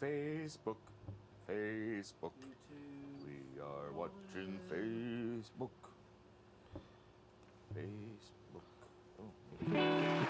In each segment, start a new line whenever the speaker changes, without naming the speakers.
Facebook, Facebook. We are watching Facebook. Facebook. Oh,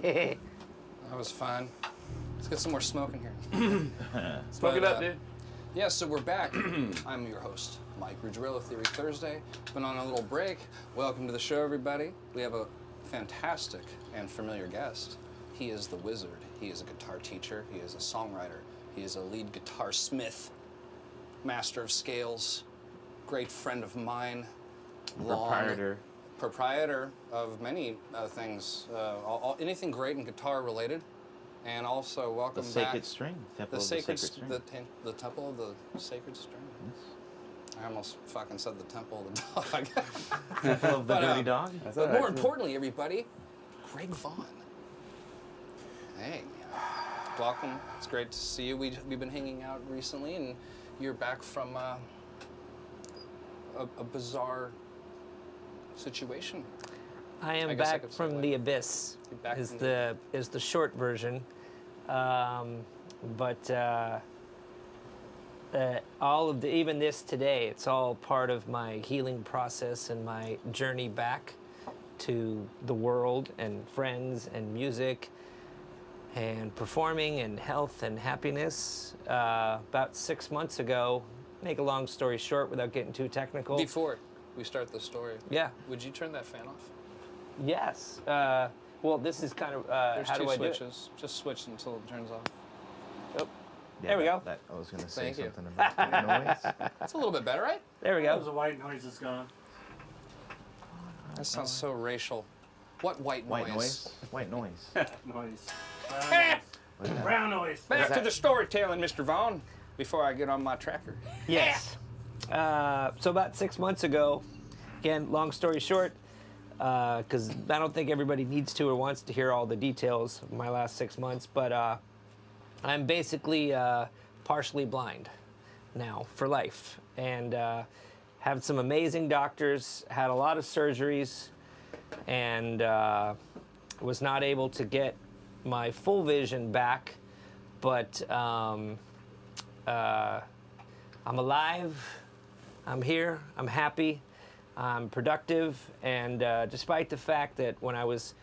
That was fun. Let's get some more smoke in here.
Smoke it up, dude.
Yeah, so we're back. I'm your host, MikeRuggirello, Theory Thursday. Been on a little break. Welcome to the show, everybody. We have a fantastic and familiar guest. He is the wizard. He is a guitar teacher. He is a songwriter. He is a lead guitar smith, master of scales, great friend of mine. Proprietor of many things, anything great and guitar related. And also welcome
the
back.
Sacred String.
The Temple of the Sacred String. Yes. I almost fucking said the Temple of the Dog.
Temple of the Dirty Dog?
But more importantly, everybody, Greg Vaughan. Hey, welcome. It's great to see you. We've been hanging out recently, and you're back from a bizarre situation.
I am back from the abyss. Is the short version, but all of even this today, it's all part of my healing process and my journey back to the world and friends and music and performing and health and happiness. About 6 months ago, make a long story short without getting too technical.
Before we start the story,
yeah,
would you turn that fan off?
Yes. Well, this is kind of
There's
how
two
do I
switches. Just switch until it turns off.
Oh,
Yeah,
there we go.
I was going to say
Thank you.
something about the noise.
That's a little bit better, right?
There we
That was
go.
the white noise is gone.
That sounds so racial. What white noise?
White noise? White noise.
Noise.
What's that?
Brown noise.
Back to
that-
the storytelling, Mr. Vaughan, before I get on my tracker.
Yes. So about 6 months ago, again, long story short, because I don't think everybody needs to or wants to hear all the details of my last 6 months, but I'm basically partially blind now for life, and have some amazing doctors, had a lot of surgeries, and was not able to get my full vision back, but I'm alive, I'm here, I'm happy, I'm productive, and despite the fact that when I was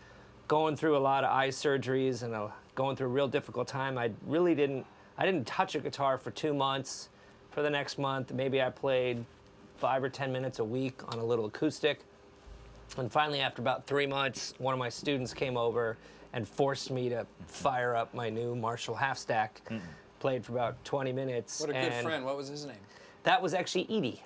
going through a lot of eye surgeries and going through a real difficult time, I didn't touch a guitar for 2 months. For the next month, maybe I played 5 or 10 minutes a week on a little acoustic. And finally, after about 3 months, one of my students came over and forced me to fire up my new Marshall half stack. Played for about 20 minutes.
What a good friend. What was his name?
That was actually Edie.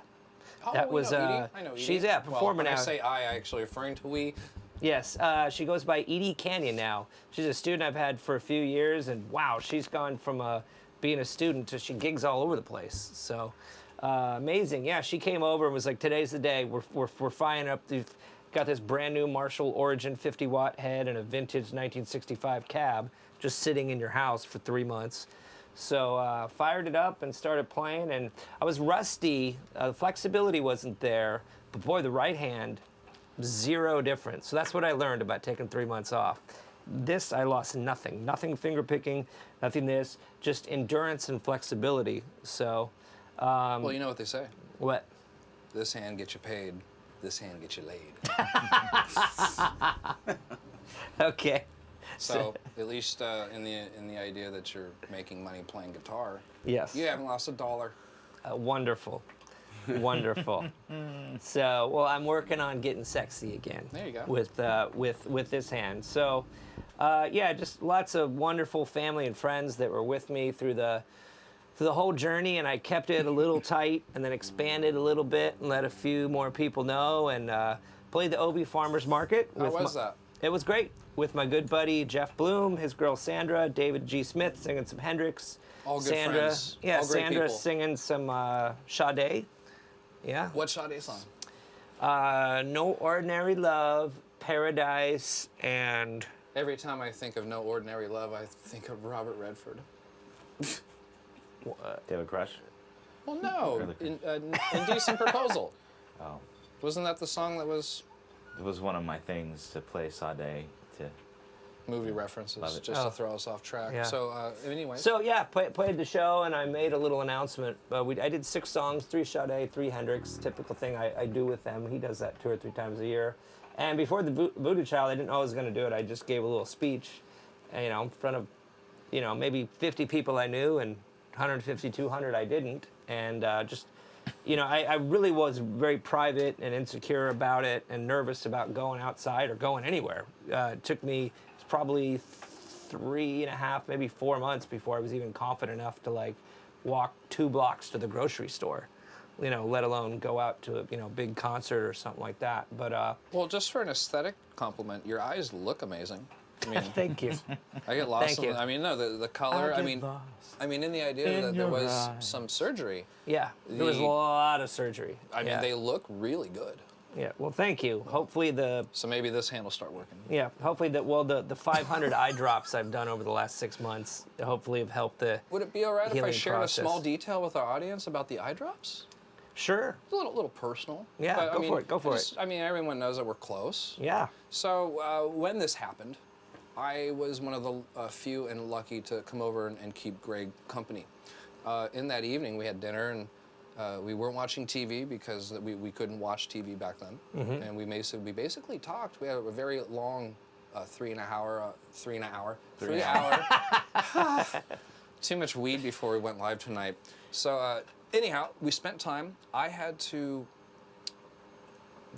Oh,
That was,
Edie. I know Edie.
she's a performer
when
now.
I say I actually referring to we.
Yes, she goes by Edie Canyon now. She's a student I've had for a few years, and wow, she's gone from being a student to she gigs all over the place. So amazing. Yeah, she came over and was like, "Today's the day. We're firing up. We've got this brand new Marshall Origin 50-watt head and a vintage 1965 cab just sitting in your house for 3 months." So fired it up and started playing, and I was rusty. The flexibility wasn't there, but boy, the right hand, zero difference. So that's what I learned about taking 3 months off. This, I lost nothing finger picking, nothing this, just endurance and flexibility. So,
Well, you know what they say.
what?
This hand gets you paid. This hand gets you laid.
Okay.
So at least in the idea that you're making money playing guitar,
Yes.
you haven't lost a dollar.
Wonderful. Wonderful. So, well, I'm working on getting sexy again.
There you go.
With this hand. So, yeah, just lots of wonderful family and friends that were with me through the whole journey, and I kept it a little tight, and then expanded a little bit, and let a few more people know, and played the Obi Farmers Market.
How was that?
It was great with my good buddy Jeff Bloom, his girl Sandra, David G. Smith singing some Hendrix.
All good
Sandra,
friends.
yeah,
All great
Sandra
people.
singing some Sade. Yeah.
What Sade song?
No Ordinary Love, Paradise, and
Every time I think of No Ordinary Love, I think of Robert Redford.
David Crush?
Well, no.
Really?
Indecent Proposal.
Oh.
Wasn't that the song that was
It was one of my things to play Sade to...
movie references,
Love it.
just
Oh.
to throw us off track?
Yeah.
So, anyway.
so yeah, played the show, and I made a little announcement. I did 6 songs, 3 Sade, 3 Hendrix, typical thing I do with them. He does that 2 or 3 times a year. And before the Voodoo Child, I didn't know I was going to do it. I just gave a little speech, in front of, maybe 50 people I knew and 150, 200 I didn't. And I really was very private and insecure about it and nervous about going outside or going anywhere. It took me probably 3.5, maybe 4 months before I was even confident enough to like walk 2 blocks to the grocery store, let alone go out to a big concert or something like that. But
well, just for an aesthetic compliment, your eyes look amazing. I mean,
thank you.
I get lost.
Thank you.
I mean, no, the color. I mean, in the idea that there was
eyes.
some surgery.
Yeah, there was a lot of surgery.
I mean, they look really good.
Yeah, well, thank you. Hopefully
So maybe this hand will start working.
Yeah, hopefully the 500 eye drops I've done over the last 6 months hopefully have helped the
Would it be all right if I
healing
shared
process.
a small detail with our audience about the eye drops?
Sure.
It's a little personal.
Yeah,
but,
go for it.
I mean, everyone knows that we're close.
Yeah.
So when this happened, I was one of the few and lucky to come over and keep Greg company. In that evening, we had dinner, and we weren't watching TV because we couldn't watch TV back then.
Mm-hmm.
And we basically talked. We had a very long 3 hour. Too much weed before we went live tonight. So anyhow, we spent time. I had to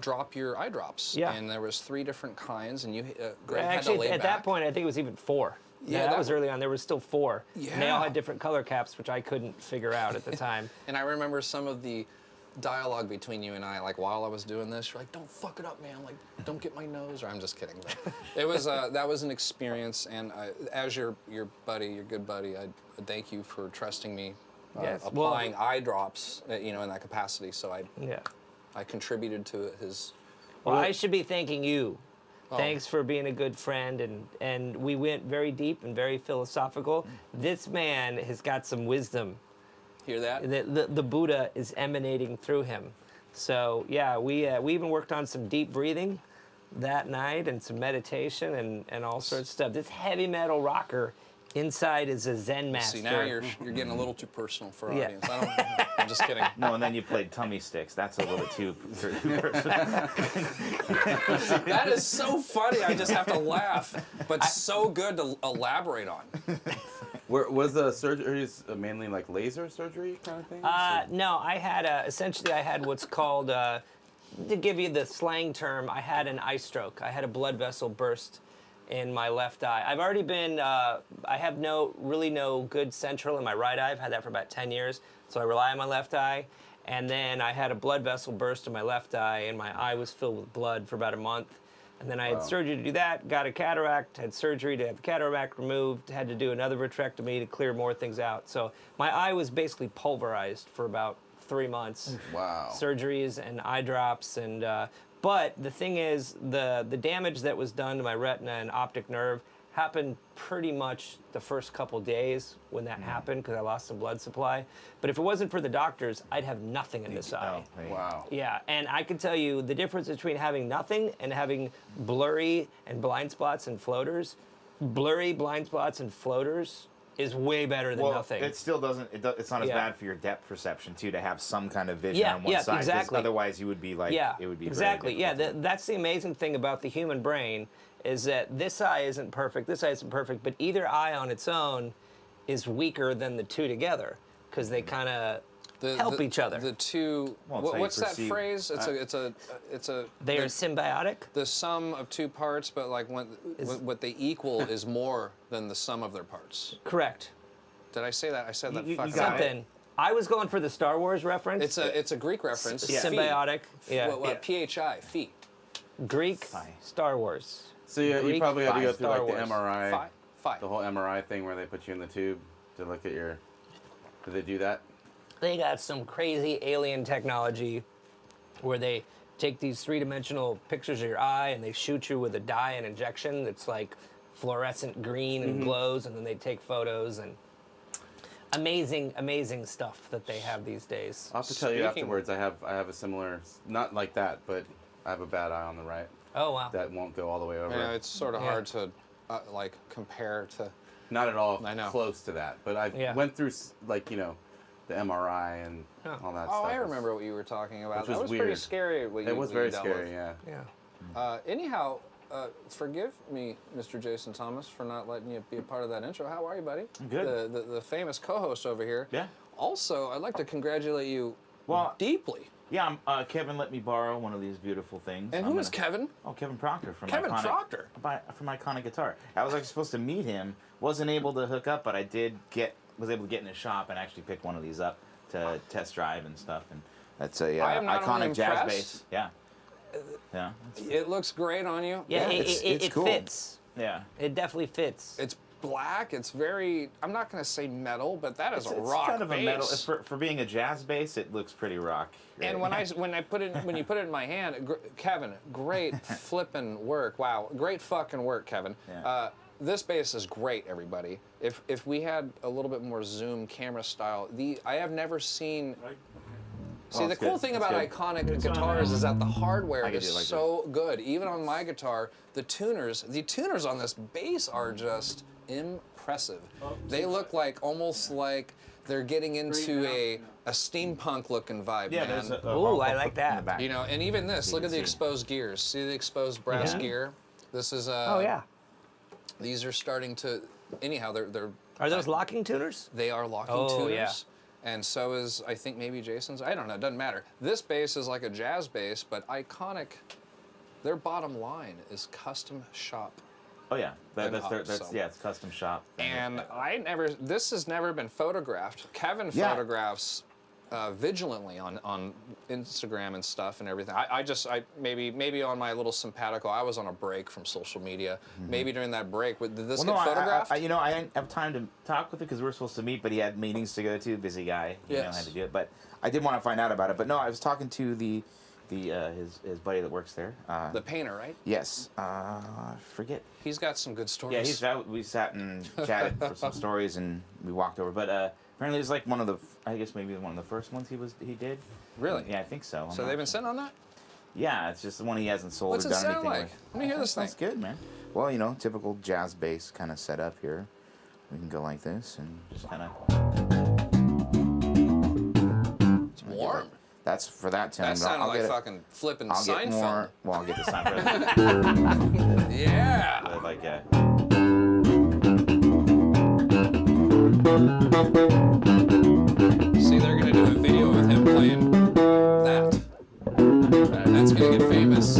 drop your eye drops.
Yeah.
And there was 3 different kinds, and you Greg had to
Actually,
lay
at
back.
that point, I think it was even 4.
Yeah,
that was early on. There was still 4.
Yeah.
And they all had different color caps, which I couldn't figure out at the time.
And I remember some of the dialogue between you and I, like while I was doing this, you're like, "Don't fuck it up, man! Like, don't get my nose." Or I'm just kidding. But it was that was an experience, and as your buddy, your good buddy, I thank you for trusting me,
Yes.
applying eye drops, in that capacity. So
Yeah.
I contributed to his.
Well, I should be thanking you.
Oh.
Thanks for being a good friend, and we went very deep and very philosophical. This man has got some wisdom.
Hear that?
The Buddha is emanating through him. So yeah, we even worked on some deep breathing that night and some meditation and all sorts of stuff. This heavy metal rocker inside is a Zen master.
See, now you're getting a little too personal for our
Yeah.
audience. I'm just kidding.
No, and then you played tummy sticks. That's a little too personal.
That is so funny. I just have to laugh, but so good to elaborate on.
Was the surgeries mainly like laser surgery kind of thing?
No, I had what's called, to give you the slang term, I had an eye stroke. I had a blood vessel burst in my left eye. I've already been, I have really no good central in my right eye. I've had that for about 10 years, so I rely on my left eye. And then I had a blood vessel burst in my left eye, and my eye was filled with blood for about a month. And then I had surgery to do that, got a cataract, had surgery to have the cataract removed, had to do another vitrectomy to clear more things out. So my eye was basically pulverized for about 3 months.
Wow.
Surgeries and eye drops. And but the thing is, the damage that was done to my retina and optic nerve happened pretty much the first couple days when that happened because I lost some blood supply. But if it wasn't for the doctors, I'd have nothing in this eye.
Oh, right.
Wow.
Yeah, and I can tell you the difference between having nothing and having blurry and blind spots and floaters. Blurry blind spots and floaters is way better than
Well,
nothing.
it still doesn't. It's not as
Yeah.
bad for your depth perception too to have some kind of vision
Yeah,
on one
yeah,
side. 'Cause
exactly.
Otherwise, you would be like,
yeah,
it would be
exactly.
Very
Yeah,
difficult.
that's the amazing thing about the human brain is that this eye isn't perfect, this eye isn't perfect, but either eye on its own is weaker than the two together because they kind of help each other.
The two.
Well, it's how you
What's that
perceive-
phrase? It's a.
They are symbiotic.
The sum of two parts, but like what they equal is more than the sum of their parts.
Correct.
Did I say that? I said that.
You
fucking
got
right.
it.
Something. I was going for the Star Wars reference.
It's a Greek reference. Phi.
Symbiotic. Yeah.
What, PHI. Phi.
Greek.
Phi.
Star Wars.
So you
Greek
probably had to go through
Star
like the
Wars.
MRI,
Phi. Phi.
the whole MRI thing where they put you in the tube to look at your. Did they do that?
They got some crazy alien technology where they take these three-dimensional pictures of your eye and they shoot you with a dye and injection that's like fluorescent green and glows, and then they take photos and amazing stuff that they have these days.
I'll have to tell you
Speaking-
afterwards. I have a similar, not like that, but I have a bad eye on the right
Oh wow.
that won't go all the way over.
Yeah, it's sort of
Yeah.
hard to like compare to.
Not at all
I know.
close to that, but I
Yeah.
went through like the MRI and
Oh.
all that
Oh,
stuff.
I remember what you were talking about.
Which
that
was
was pretty
weird.
scary. What
It
you,
was
what
very
you dealt
scary,
with.
yeah.
Yeah.
Anyhow, forgive me, Mr. Jason Thomas, for not letting you be a part of that intro. How are you, buddy?
I'm good.
The famous co-host over here.
Yeah.
Also, I'd like to congratulate you deeply.
Yeah, Kevin let me borrow one of these beautiful things.
And who is Kevin?
Oh, Kevin Proctor from
Kevin
Iconic,
Proctor?
From Iconic Guitar. I was actually supposed to meet him. Wasn't able to hook up, but I was able to get in his shop and actually pick one of these up to test drive and stuff. And that's a
I am not only
Iconic jazz
impressed,
bass. Yeah. Yeah.
It looks great on you.
Yeah,
it's
it
cool.
fits.
Yeah.
It definitely fits.
It's black. It's very. I'm not going to say metal, but that is a
It's
rock
kind of
bass.
a metal. For being a jazz bass, it looks pretty rock.
And when you put it in my hand, Kevin, great flipping work. Wow, great fucking work, Kevin.
Yeah.
This bass is great, everybody. If we had a little bit more zoom camera style, I have never seen. See, the cool thing about Iconic guitars is that the hardware is so good. Even on my guitar, the tuners on this bass are just impressive. They look like almost like they're getting into a steampunk looking vibe,
Yeah,
man.
there's a
Ooh, I like
in the
that.
back.
You know, and even this, look at the exposed gears. See the exposed brass gear? This is
Oh yeah.
These are starting to anyhow, they're
Are those locking tuners?
they are locking
Oh,
tuners.
yeah.
And so is, I think, maybe Jason's. I don't know. It doesn't matter. This bass is like a jazz bass, but Iconic, their bottom line is custom shop.
Oh yeah,
And
it's custom shop.
And this has never been photographed. Kevin
Yeah.
photographs vigilantly on Instagram and stuff and everything. Maybe on my little simpatico, I was on a break from social media. Maybe during that break, did this get photographed?
I didn't have time to talk with him because we were supposed to meet, but he had meetings to go to. Busy guy,
Yes.
had to do it. But I did want to find out about it. But no, I was talking to his buddy that works there.
The painter, right?
Yes, forget.
He's got some good stories.
Yeah, we sat and chatted for some stories, and we walked over. But apparently, it's like one of the first ones he did.
Really?
Yeah, I think so.
So they've been sitting on that?
Yeah, it's just the one he hasn't sold
What's
or
it
done
sound
anything
like?
with.
Let me hear this thing.
Sounds good, man. Well, typical jazz bass kind of setup here. We can go like this and just kind of.
It's warm.
That's for that tone.
That sounded like fucking flipping Seinfeld.
I'll get the Seinfeld.
Yeah.
Like
See, they're gonna do a video with him playing that. That's gonna get famous.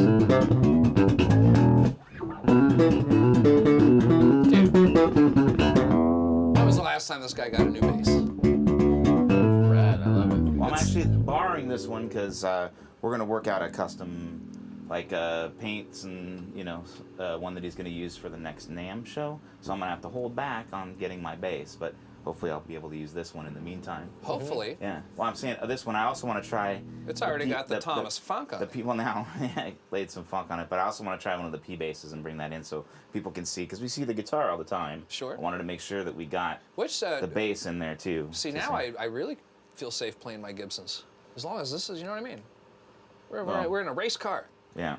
Dude, when was the last time this guy got a new bass?
Rad, I love it.
Well, I'm actually borrowing this one because we're gonna work out a custom, paints and one that he's gonna use for the next NAMM show. So I'm gonna have to hold back on getting my bass, but hopefully I'll be able to use this one in the meantime.
Hopefully.
Yeah. Well, I'm saying this one. I also want to try.
It's already got the Thomas funk on
the
it.
P. Well, now I laid some funk on it, but I also want to try one of the P basses and bring that in so people can see because we see the guitar all the time.
Sure.
I wanted to make sure that we got
Which
the bass in there too.
see, now I really feel safe playing my Gibsons. As long as this is, you know what I mean? We're in a race car.
Yeah.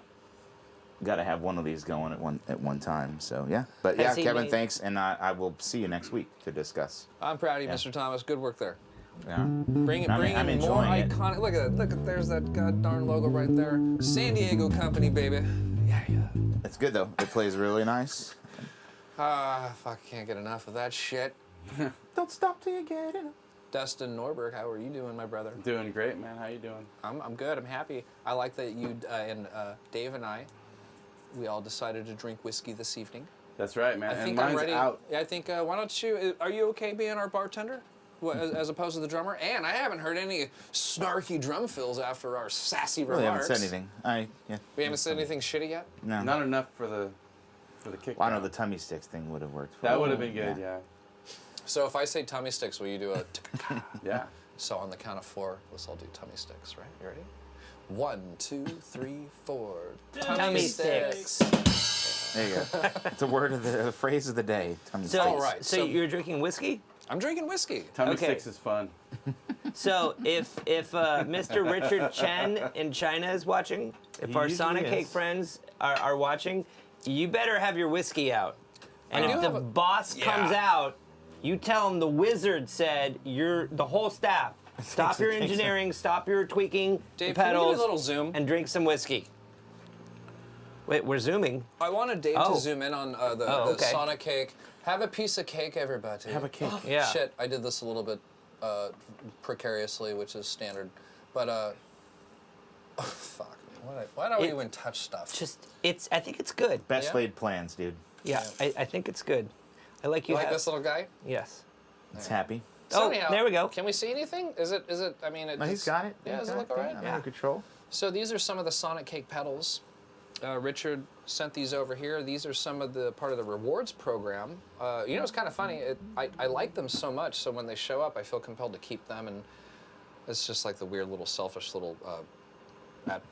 Got to have one of these going at one time. So yeah. But yeah,
Has he
Kevin,
made-
thanks, and I will see you next week to discuss.
I'm proud of you, Mr. Thomas. Good work there.
Yeah.
Bring in
I'm
more
enjoying it.
iconic. Look at there's that god darn logo right there. San Diego company, baby. Yeah.
It's good though. It plays really nice.
Fuck, can't get enough of that shit.
Don't stop till you get it.
Dustin Norberg, how are you doing, my brother?
Doing great, man. How you doing?
I'm good. I'm happy. I like that you and Dave and we all decided to drink whiskey this evening.
That's right, man.
I
And
think
mine's
I'm ready.
out.
Yeah, I think. Why don't you? Are you okay being our bartender, as opposed to the drummer? And I haven't heard any snarky drum fills after our sassy
Really
remarks.
haven't said anything.
We haven't said anything shitty yet.
No.
Not enough for the kick.
Well, I know the tummy sticks thing would have worked. For
That
me.
would have been good, yeah.
So if I say tummy sticks, will you do a?
Yeah.
So on the count of 4, let's all do tummy sticks, right? You ready? 1, 2, 3, 4.
Tummy sticks.
There you go. It's a word of the phrase of the day. Tummy
So,
sticks.
All right,
so
so-
you're drinking whiskey?
I'm drinking whiskey.
Tummy
Okay.
sticks is fun.
So if Mr. Richard Chen in China is watching, if
He
our
usually
Sonic
is.
Cake friends are watching, you better have your whiskey out. And
I
if
do
the
have a-
boss
Yeah.
comes out, you tell him the wizard said the whole staff. Stop your engineering, stop your tweaking
Dave,
the
can we
pedals,
get a little zoom?
and drink some whiskey. Wait, we're zooming.
I wanted Dave
Oh.
to zoom in on the
okay.
Sonic cake. Have a piece of cake, everybody.
Have a cake.
Yeah.
Shit, I did this a little bit precariously, which is standard. But, oh, fuck me. Why don't we even touch stuff?
I think it's good.
Best
Yeah.
laid plans, dude.
Yeah, I think it's good. I like you.
You like this little guy?
Yes.
It's happy.
So
Oh,
anyhow,
there we go.
Can we see anything? Is it, I mean,
No, he's got it.
Yeah,
He's
does it
got
look all right?
I'm under control.
So these are some of the Sonic Cake pedals. Richard sent these over here. These are some of the part of the rewards program. You know, it's kind of funny. I like them so much, so when they show up, I feel compelled to keep them, and it's just like the weird little selfish little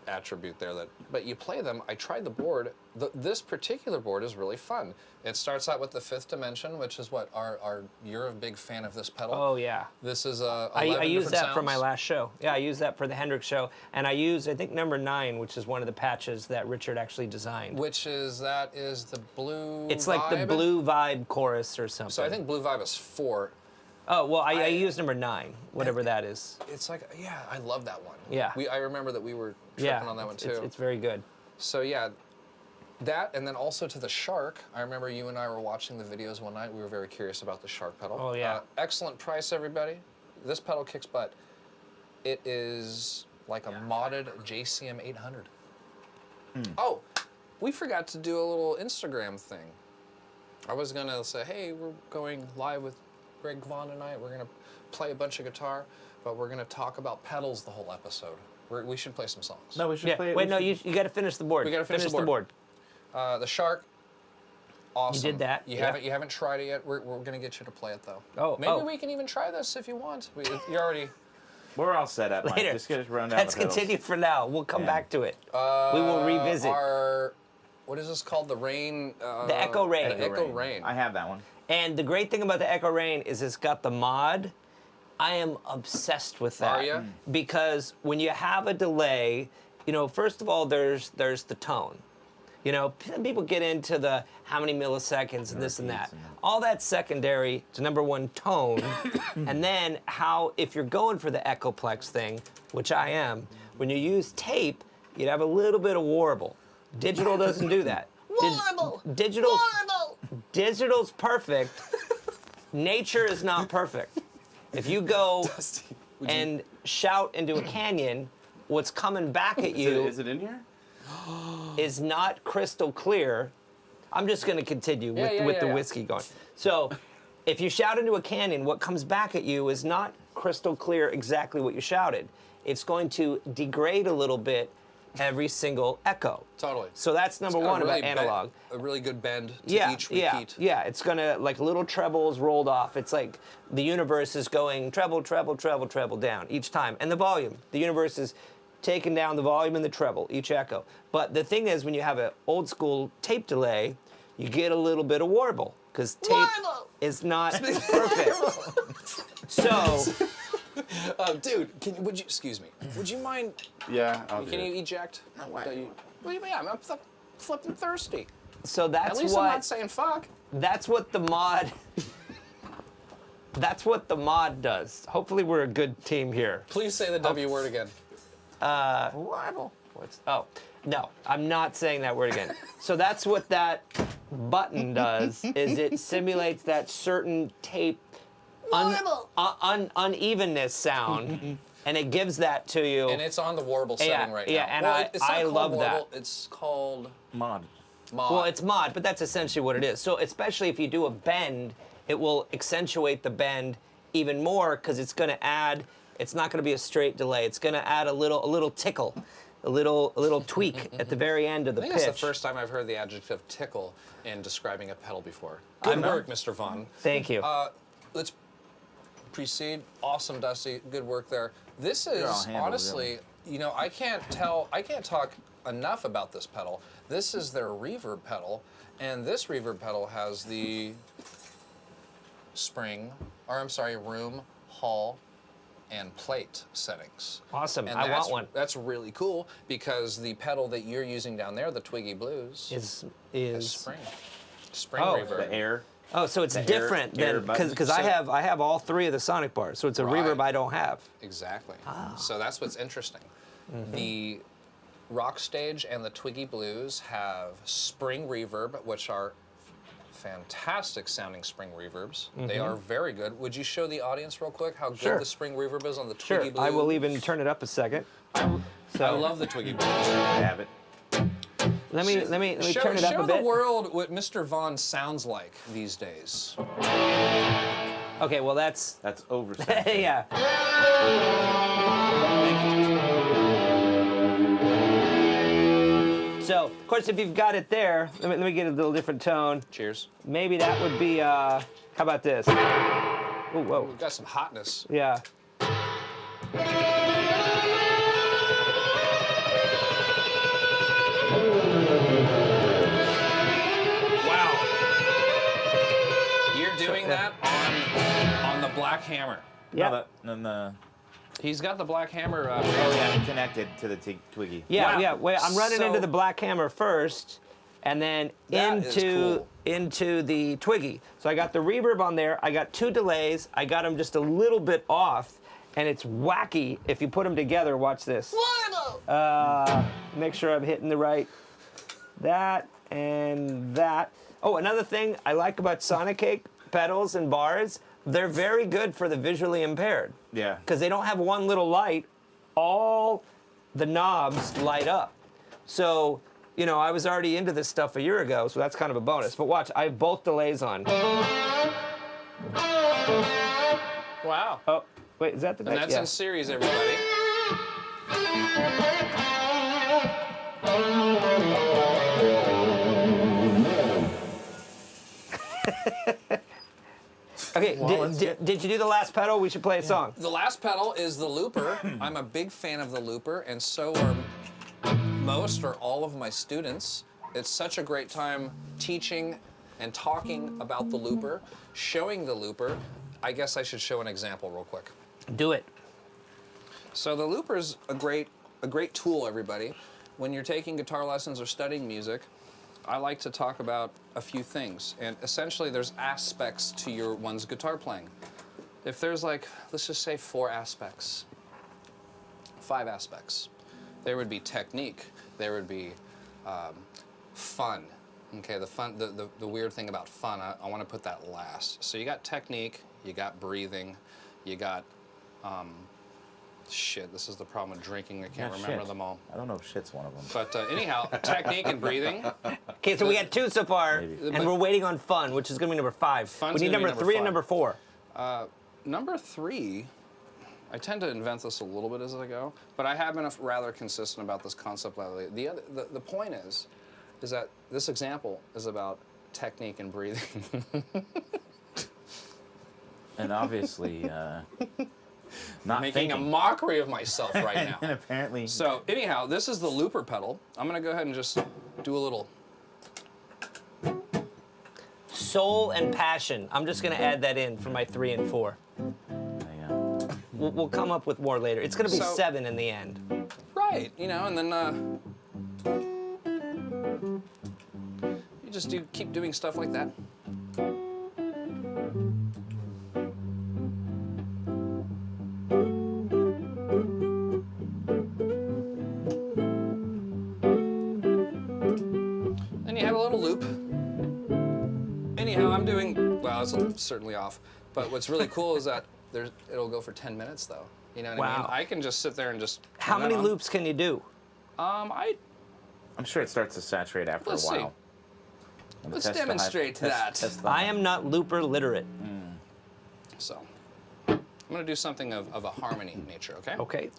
attribute there. But you play them. I tried the board. This particular board is really fun. It starts out with the 5th dimension, which is what you're a big fan of this pedal.
Oh yeah.
This is
I used that for my last show. Yeah, I used that for the Hendrix show, and I used I think number 9, which is one of the patches that Richard actually designed.
That is the blue.
It's like the blue vibe chorus or something.
So I think blue vibe is 4.
Oh well, I used number 9, whatever that is.
It's like, yeah, I love that one.
Yeah.
I remember that we were tripping
Yeah,
on that one too.
it's very good.
So yeah, that, and then also to the Shark. I remember you and I were watching the videos one night. We were very curious about the Shark pedal.
Oh, yeah.
Excellent price, everybody. This pedal kicks butt. It is like a modded JCM 800. Oh, we forgot to do a little Instagram thing. I was gonna say, hey, we're going live with Greg Vaughan tonight. We're gonna play a bunch of guitar, but we're gonna talk about pedals the whole episode. We should play some songs.
No, we should
Yeah.
play.
Wait,
we
no,
should-
you got to finish the board.
We gotta finish the
the board.
The Shark, awesome.
You did that,
You
yeah.
haven't tried it yet. We're gonna get you to play it though.
Oh,
maybe
oh.
we can even try this if you want. You're already.
We're all set up, Mike.
Later.
Just get us run down
Let's
the pedals.
continue for now. We'll come
Yeah.
back to it. We will revisit.
What is this called? The Rain.
The Echo Rain.
The Echo Rain.
I have that one.
And the great thing about the Echo Rain is it's got the mod. I am obsessed with that.
Are ya?
Because when you have a delay, you know, first of all, there's the tone. You know, people get into the how many milliseconds and this and that. All that's secondary to number one, tone. And then how, if you're going for the Echoplex thing, which I am, when you use tape, you'd have a little bit of warble. Digital doesn't do that.
Warble!
Digital's perfect. Nature is not perfect. If you go and shout into a canyon, what's coming back at you
Is it in here?
is not crystal clear. I'm just going to continue with the whiskey going. So, if you shout into a canyon, what comes back at you is not crystal clear exactly what you shouted. It's going to degrade a little bit every single echo.
Totally.
So that's number one about analog.
A really good bend to each
Yeah,
repeat.
yeah. It's gonna, like little trebles rolled off. It's like the universe is going treble, treble, treble, treble down each time. And the volume. The universe is taking down the volume and the treble, each echo. But the thing is, when you have an old school tape delay, you get a little bit of warble, because tape is not perfect. So,
Dude, would you, excuse me, would you mind,
Yeah, I'll do
can
it.
you eject? What do you mean? I'm flipping thirsty.
so
At
that's
least I'm not saying fuck.
that's what the mod. That's what the mod does. Hopefully, we're a good team here.
Please say the W word again.
Oh, no, I'm not saying that word again. So that's what that button does, is it simulates that certain tape unevenness sound, and it gives that to you.
And it's on the warble setting right now.
Yeah, and
it's not
I
called
love
warble,
that.
It's called
Mod.
mod.
Well, it's mod, but that's essentially what it is. So especially if you do a bend, it will accentuate the bend even more, because it's going to add. It's not going to be a straight delay. It's going to add a little tickle, a little tweak at the very end of the
I think
pitch.
that's the first time I've heard the adjective tickle in describing a pedal before. Good work, Mr. Vaughan.
Thank you.
Let's proceed. Awesome, Dusty. Good work there. This
all
is
handled,
honestly, you know, I can't talk enough about this pedal. This is their reverb pedal, and this reverb pedal has the room, hall, and plate settings.
Awesome.
And
I want one.
That's really cool, because the pedal that you're using down there, the Twiggy Blues,
Is
has spring
Oh.
reverb.
The air.
Oh, so it's
The
different
air
than
button.
because
So-
I have all three of the sonic bars, so it's a
Right.
reverb I don't have.
Exactly.
Ah.
So that's what's interesting.
Mm-hmm.
The Rockstage and the Twiggy Blues have spring reverb, which are fantastic sounding spring reverbs. They are very good. Would you show the audience real quick how good the spring reverb is on the Twiggy Blues?
I will even turn it up a second.
I love the Twiggy Blues.
I have it.
Let me turn it up a
Show
bit.
the world what Mr. Vaughan sounds like these days.
Okay, well that's
oversaturated.
yeah. So, of course, if you've got it there, let me get a little different tone.
Cheers.
Maybe that would be, how about this? Oh, whoa.
We've got some hotness.
Yeah.
Wow. You're doing that on the Black Hammer.
Yeah.
He's got the Black Hammer.
Connected to the Twiggy.
Yeah,
Wow.
yeah. Wait, I'm running
So-
into the Black Hammer first, and then
That is cool.
into the Twiggy. So I got the reverb on there. I got 2 delays. I got them just a little bit off, and it's wacky if you put them together. Watch this. Make sure I'm hitting the right. That and that. Oh, another thing I like about Sonic Cake pedals and bars, they're very good for the visually impaired.
Yeah.
Because they don't have one little light. All the knobs light up. So, you know, I was already into this stuff a year ago, so that's kind of a bonus. But watch, I have both delays on.
Wow.
Oh, wait, is that the
And that's in series, everybody.
Okay, did you do the last pedal? We should play a song.
The last pedal is the looper. I'm a big fan of the looper, and so are most or all of my students. It's such a great time teaching and talking about the looper, showing the looper. I guess I should show an example real quick.
Do it.
So the looper's a great tool, everybody. When you're taking guitar lessons or studying music, I like to talk about a few things. And essentially there's aspects to one's guitar playing. If there's like, let's just say 4 aspects, 5 aspects, there would be technique, there would be fun. Okay, the weird thing about fun, I want to put that last. So you got technique, you got breathing, you got, shit, this is the problem with drinking, I can't remember them all.
I don't know if shit's one of them.
But anyhow, technique and breathing.
Okay, so we got 2 so far, and we're waiting on fun, which is going to be number 5.
Fun's
We need
gonna be
number 3 and
number
number 4.
Number 3, I tend to invent this a little bit as I go, but I have been rather consistent about this concept lately. The point is that this example is about technique and breathing.
And obviously, not
Making
thinking.
a mockery of myself right
And
now.
apparently.
So anyhow, this is the looper pedal. I'm gonna go ahead and just do a little.
Soul and passion. I'm just going to add that in for my 3 and 4. We'll come up with more later. It's going to be 7 in the end.
Right, you know, and then you just keep doing stuff like that. Then you have a little loop. Anyhow, I'm doing, well, it's certainly off, but what's really cool is that it'll go for 10 minutes though. You know what I mean?
Wow.
I can just sit there and just.
How many loops can you do?
I'm sure it starts to saturate after
Let's
a while.
see. Let's demonstrate that.
I am not looper literate.
So, I'm going to do something of a harmony nature, okay?
Okay.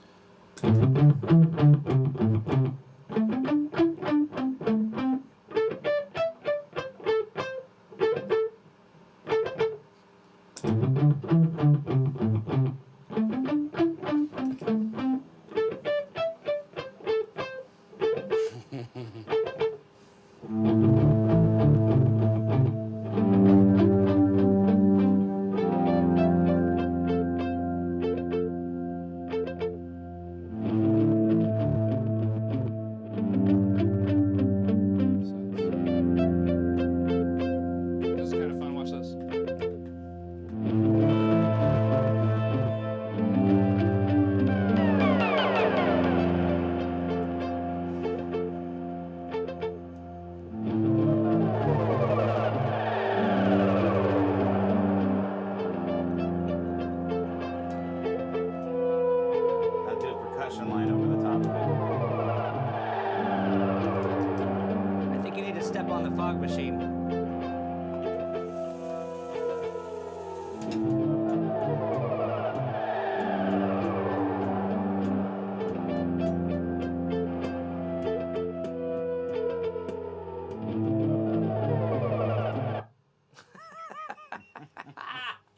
need to step on the fog machine.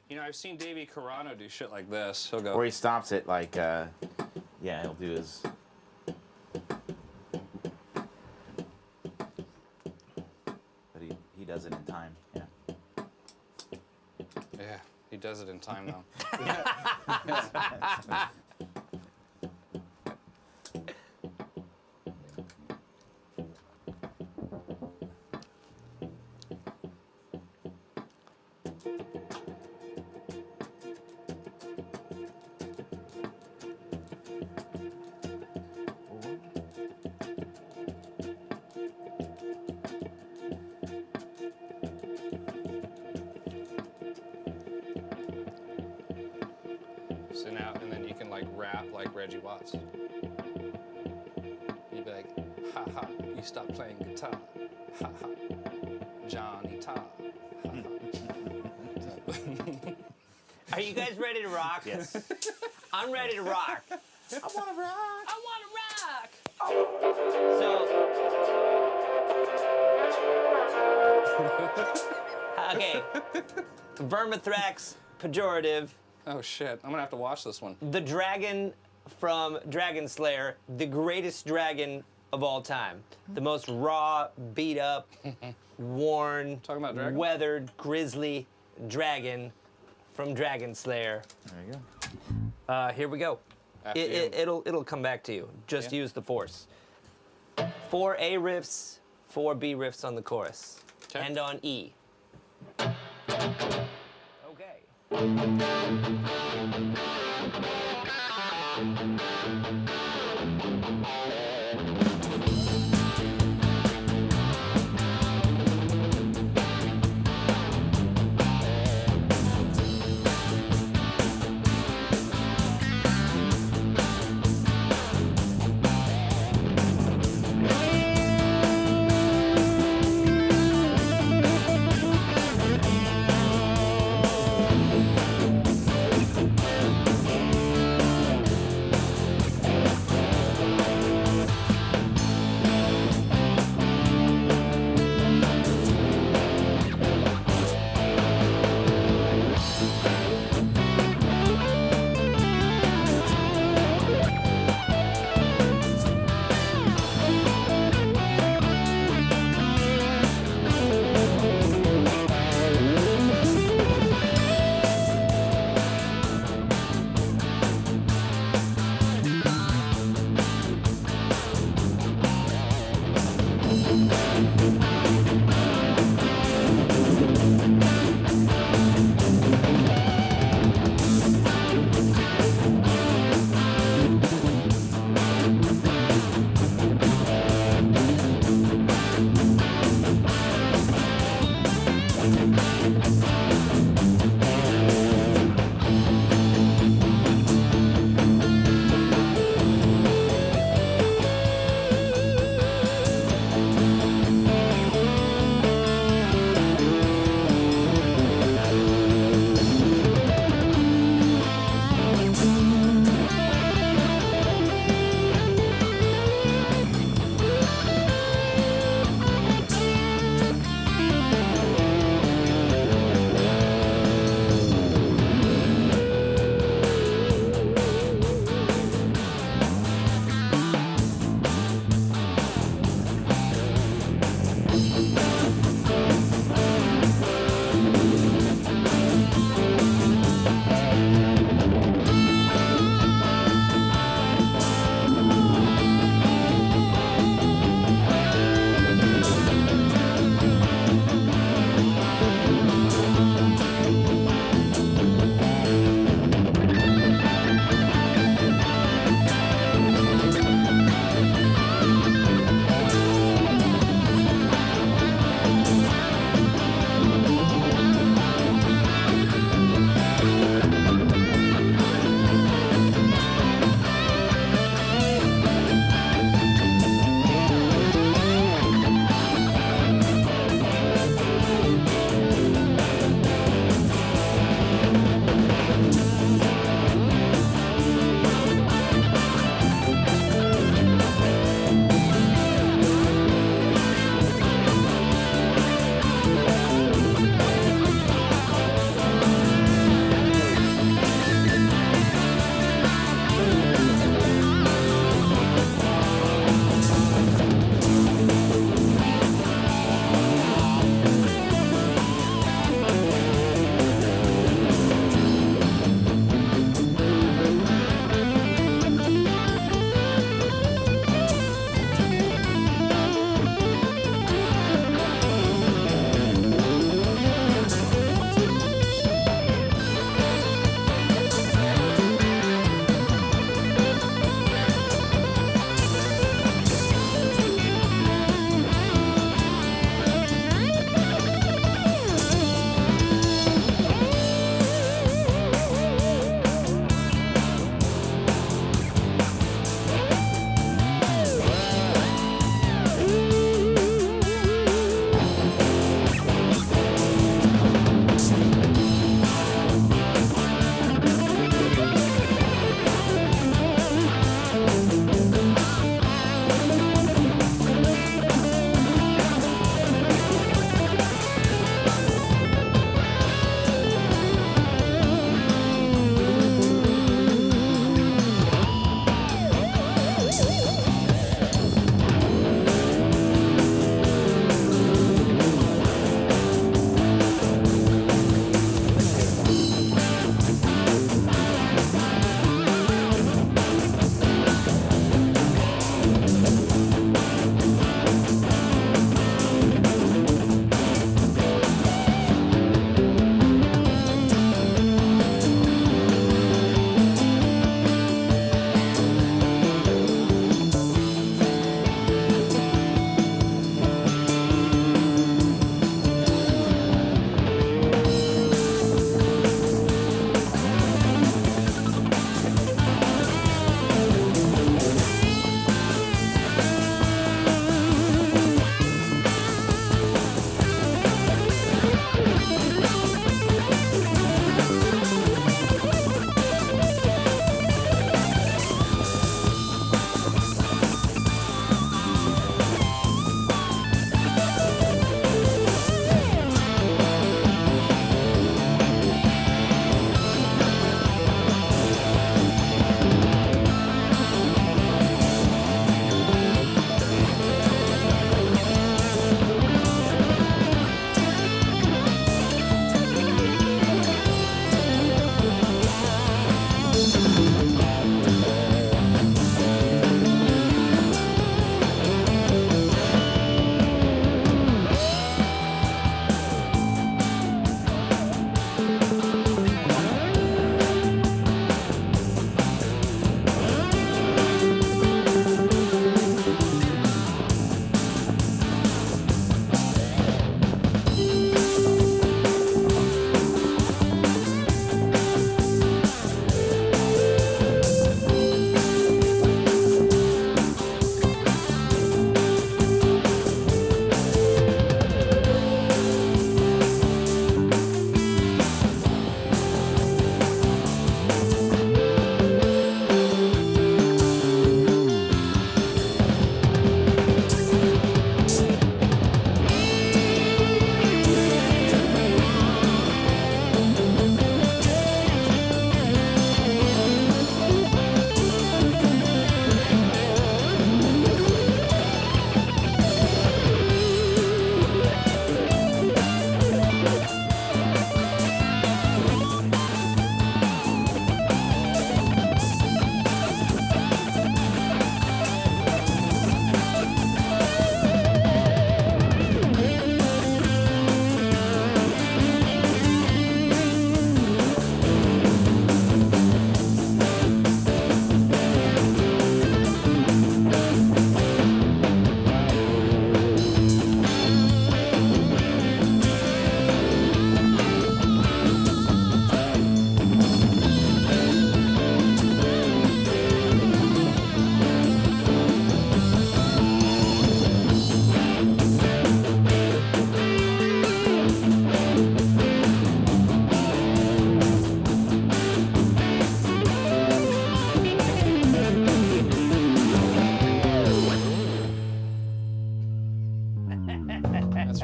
You know, I've seen Davey Carano do shit like this. He'll go.
Or he stops it like, yeah, he'll do his. But he does it in time, yeah.
Yeah, he does it in time though. So now, and then you can like rap like Reggie Watts. You'd be like, ha ha, you stopped playing guitar. Ha ha, Johnny Tar. Ha ha.
Are you guys ready to rock?
Yes.
I'm ready to rock.
I want to rock.
I want to rock. So, okay, vermithrax pejorative.
Oh shit, I'm gonna have to watch this one.
The dragon from Dragon Slayer, the greatest dragon of all time. The most raw, beat up, worn,
Talking about dragon?
weathered, grisly dragon from Dragon Slayer.
There you go.
Here we go.
After you.
It'll come back to you. Just
Yeah.
use the force. 4 A riffs, 4 B riffs on the chorus.
Okay.
And on E. Okay.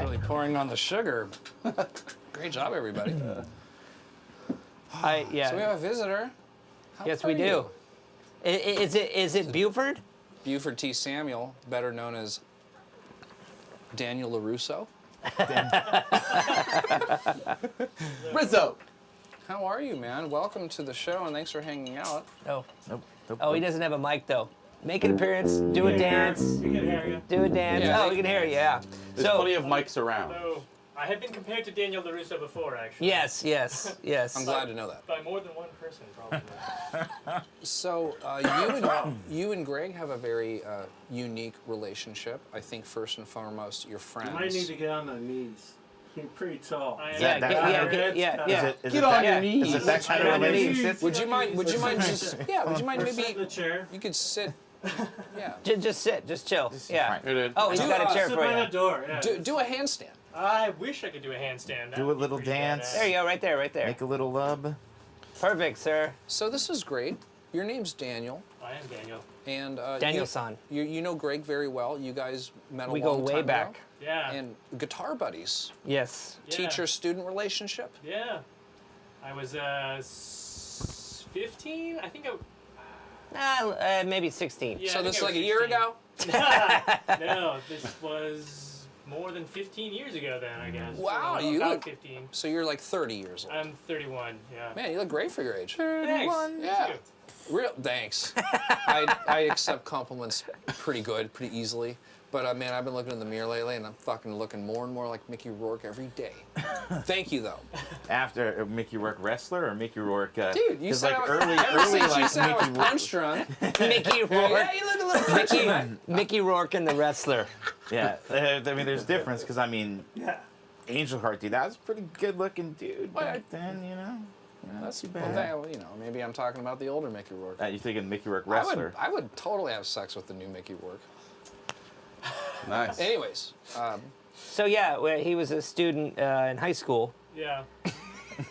Really pouring on the sugar. Great job, everybody.
Yeah.
So we have a visitor. How
Yes,
are
we do.
you?
Is it Buford?
Buford T. Samuel, better known as Daniel LaRusso.
Rizzo.
How are you, man? Welcome to the show, and thanks for hanging out.
Oh.
Nope.
Oh, he doesn't have a mic though. Make an appearance. Do a dance.
We can hear you.
Do a dance.
Yeah,
Oh, we can hear you. Yeah.
There's plenty of mics around.
So, I have been compared to Daniel LaRusso before, actually.
Yes.
I'm glad to know that.
By more than one person, probably.
So you and Greg have a very unique relationship. I think first and foremost, you're friends.
You might need to get on the knees. You're pretty tall.
I am
Yeah,
Yeah.
Is
Get
it
on
that,
your knees.
Is it that kind
Get
of
on your knees.
relationship?
Would you mind? Would you mind just? Yeah. Would you mind
Or sit in the
maybe?
chair.
You could sit. Yeah.
Just sit. Just chill. Yeah.
fine.
It is.
Oh, he's
Do,
got a chair
Sit
for
by
you.
the door. Yeah.
Do a handstand.
I wish I could do a handstand. That
Do a
would be
little
pretty
dance.
badass.
There you go. Right there. Right there.
Make a little lub.
Perfect, sir.
So this is great. Your name's Daniel,
I am Daniel.
and
Daniel-san.
You know Greg very well. You guys met a
We go
long
way
time
back.
ago.
Yeah.
And guitar buddies.
Yes.
Yeah.
Teacher-student relationship.
Yeah. I was 15. I think
Maybe 16.
Yeah,
So
I
this is
think
like
I
a year
was
ago.
No, this was more than 15 years ago then, I guess.
Wow,
About
you look-
15.
So you're like 30 years old.
I'm 31, yeah.
Man, you look great for your age.
Thanks.
Yeah.
Thank you.
Real thanks. I accept compliments pretty easily. But man, I've been looking in the mirror lately, and I'm fucking looking more and more like Mickey Rourke every day. Thank you, though.
After Mickey Rourke wrestler or Mickey Rourke?
Dude, you
'cause,
said
like
I was,
early
ever since you
like
said I was
Mickey Rourke.
punch drunk.
Mickey Rourke.
Yeah, you look a little punchy, man.
Mickey Rourke and the wrestler.
Yeah, I mean, there's difference because I mean,
Yeah.
Angel Heart, dude, that was a pretty good looking dude
Well,
back then, you know. That's too
Well,
bad.
you know, maybe I'm talking about the older Mickey Rourke.
You're thinking Mickey Rourke wrestler?
I would totally have sex with the new Mickey Rourke.
Nice.
Anyways,
So yeah, he was a student in high school,
Yeah.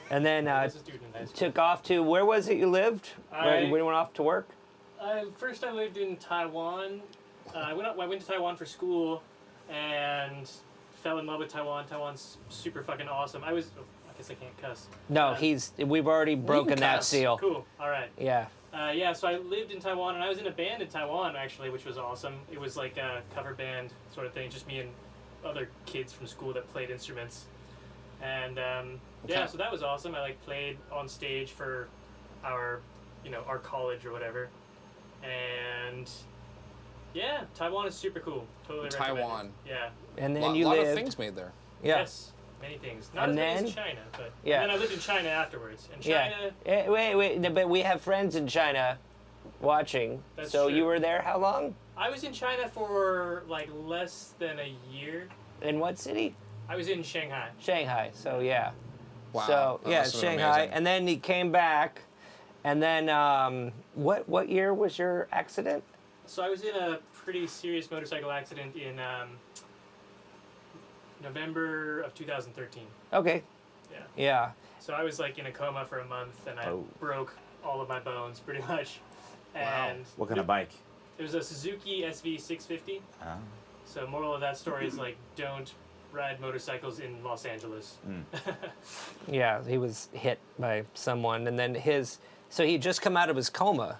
and then
I was a student in high school.
took off to where was it you lived? Where
I-
you went off to work?
First, I lived in Taiwan. I went to Taiwan for school and fell in love with Taiwan. Taiwan's super fucking awesome. I guess I can't cuss.
No, we've already broken that
cuss.
seal.
Cool. All right.
Yeah.
Yeah, so I lived in Taiwan, and I was in a band in Taiwan, actually, which was awesome. It was like a cover band sort of thing, just me and other kids from school that played instruments. And yeah,
Okay.
so that was awesome. I like played on stage for our college or whatever. And yeah, Taiwan is super cool. Totally recommend it.
Taiwan.
Yeah.
And then
a
you
lot
lived.
of things made there.
Yeah.
Yes, many things. Not
And
as many
then-
as China, but
Yeah.
and then I lived in China afterwards. And
Yeah.
China,
Wait, no, but we have friends in China watching.
That's
so
true.
you were there how long?
I was in China for like less than a year.
In what city?
I was in Shanghai.
Shanghai. So yeah.
Wow.
So
that
yeah,
must have been
Shanghai,
amazing.
and then he came back, and then what year was your accident?
So I was in a pretty serious motorcycle accident in November of 2013.
Okay.
Yeah.
Yeah.
So I was like in a coma for a month, and I
Oh.
broke all of my bones pretty much.
Wow.
And
What kind of bike?
it was a Suzuki SV650.
Oh.
So moral of that story is like don't ride motorcycles in Los Angeles.
Yeah, he was hit by someone, and then so he had just come out of his coma,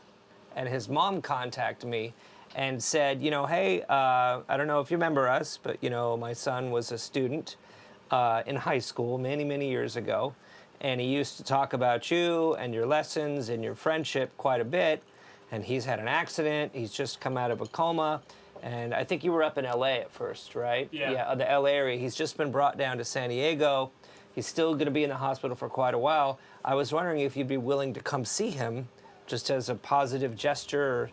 and his mom contacted me and said, hey, I don't know if you remember us, but, my son was a student in high school many, many years ago, and he used to talk about you and your lessons and your friendship quite a bit, and he's had an accident, he's just come out of a coma, and I think you were up in LA at first, right?
Yeah.
Yeah, the LA area. He's just been brought down to San Diego. He's still going to be in the hospital for quite a while. I was wondering if you'd be willing to come see him just as a positive gesture or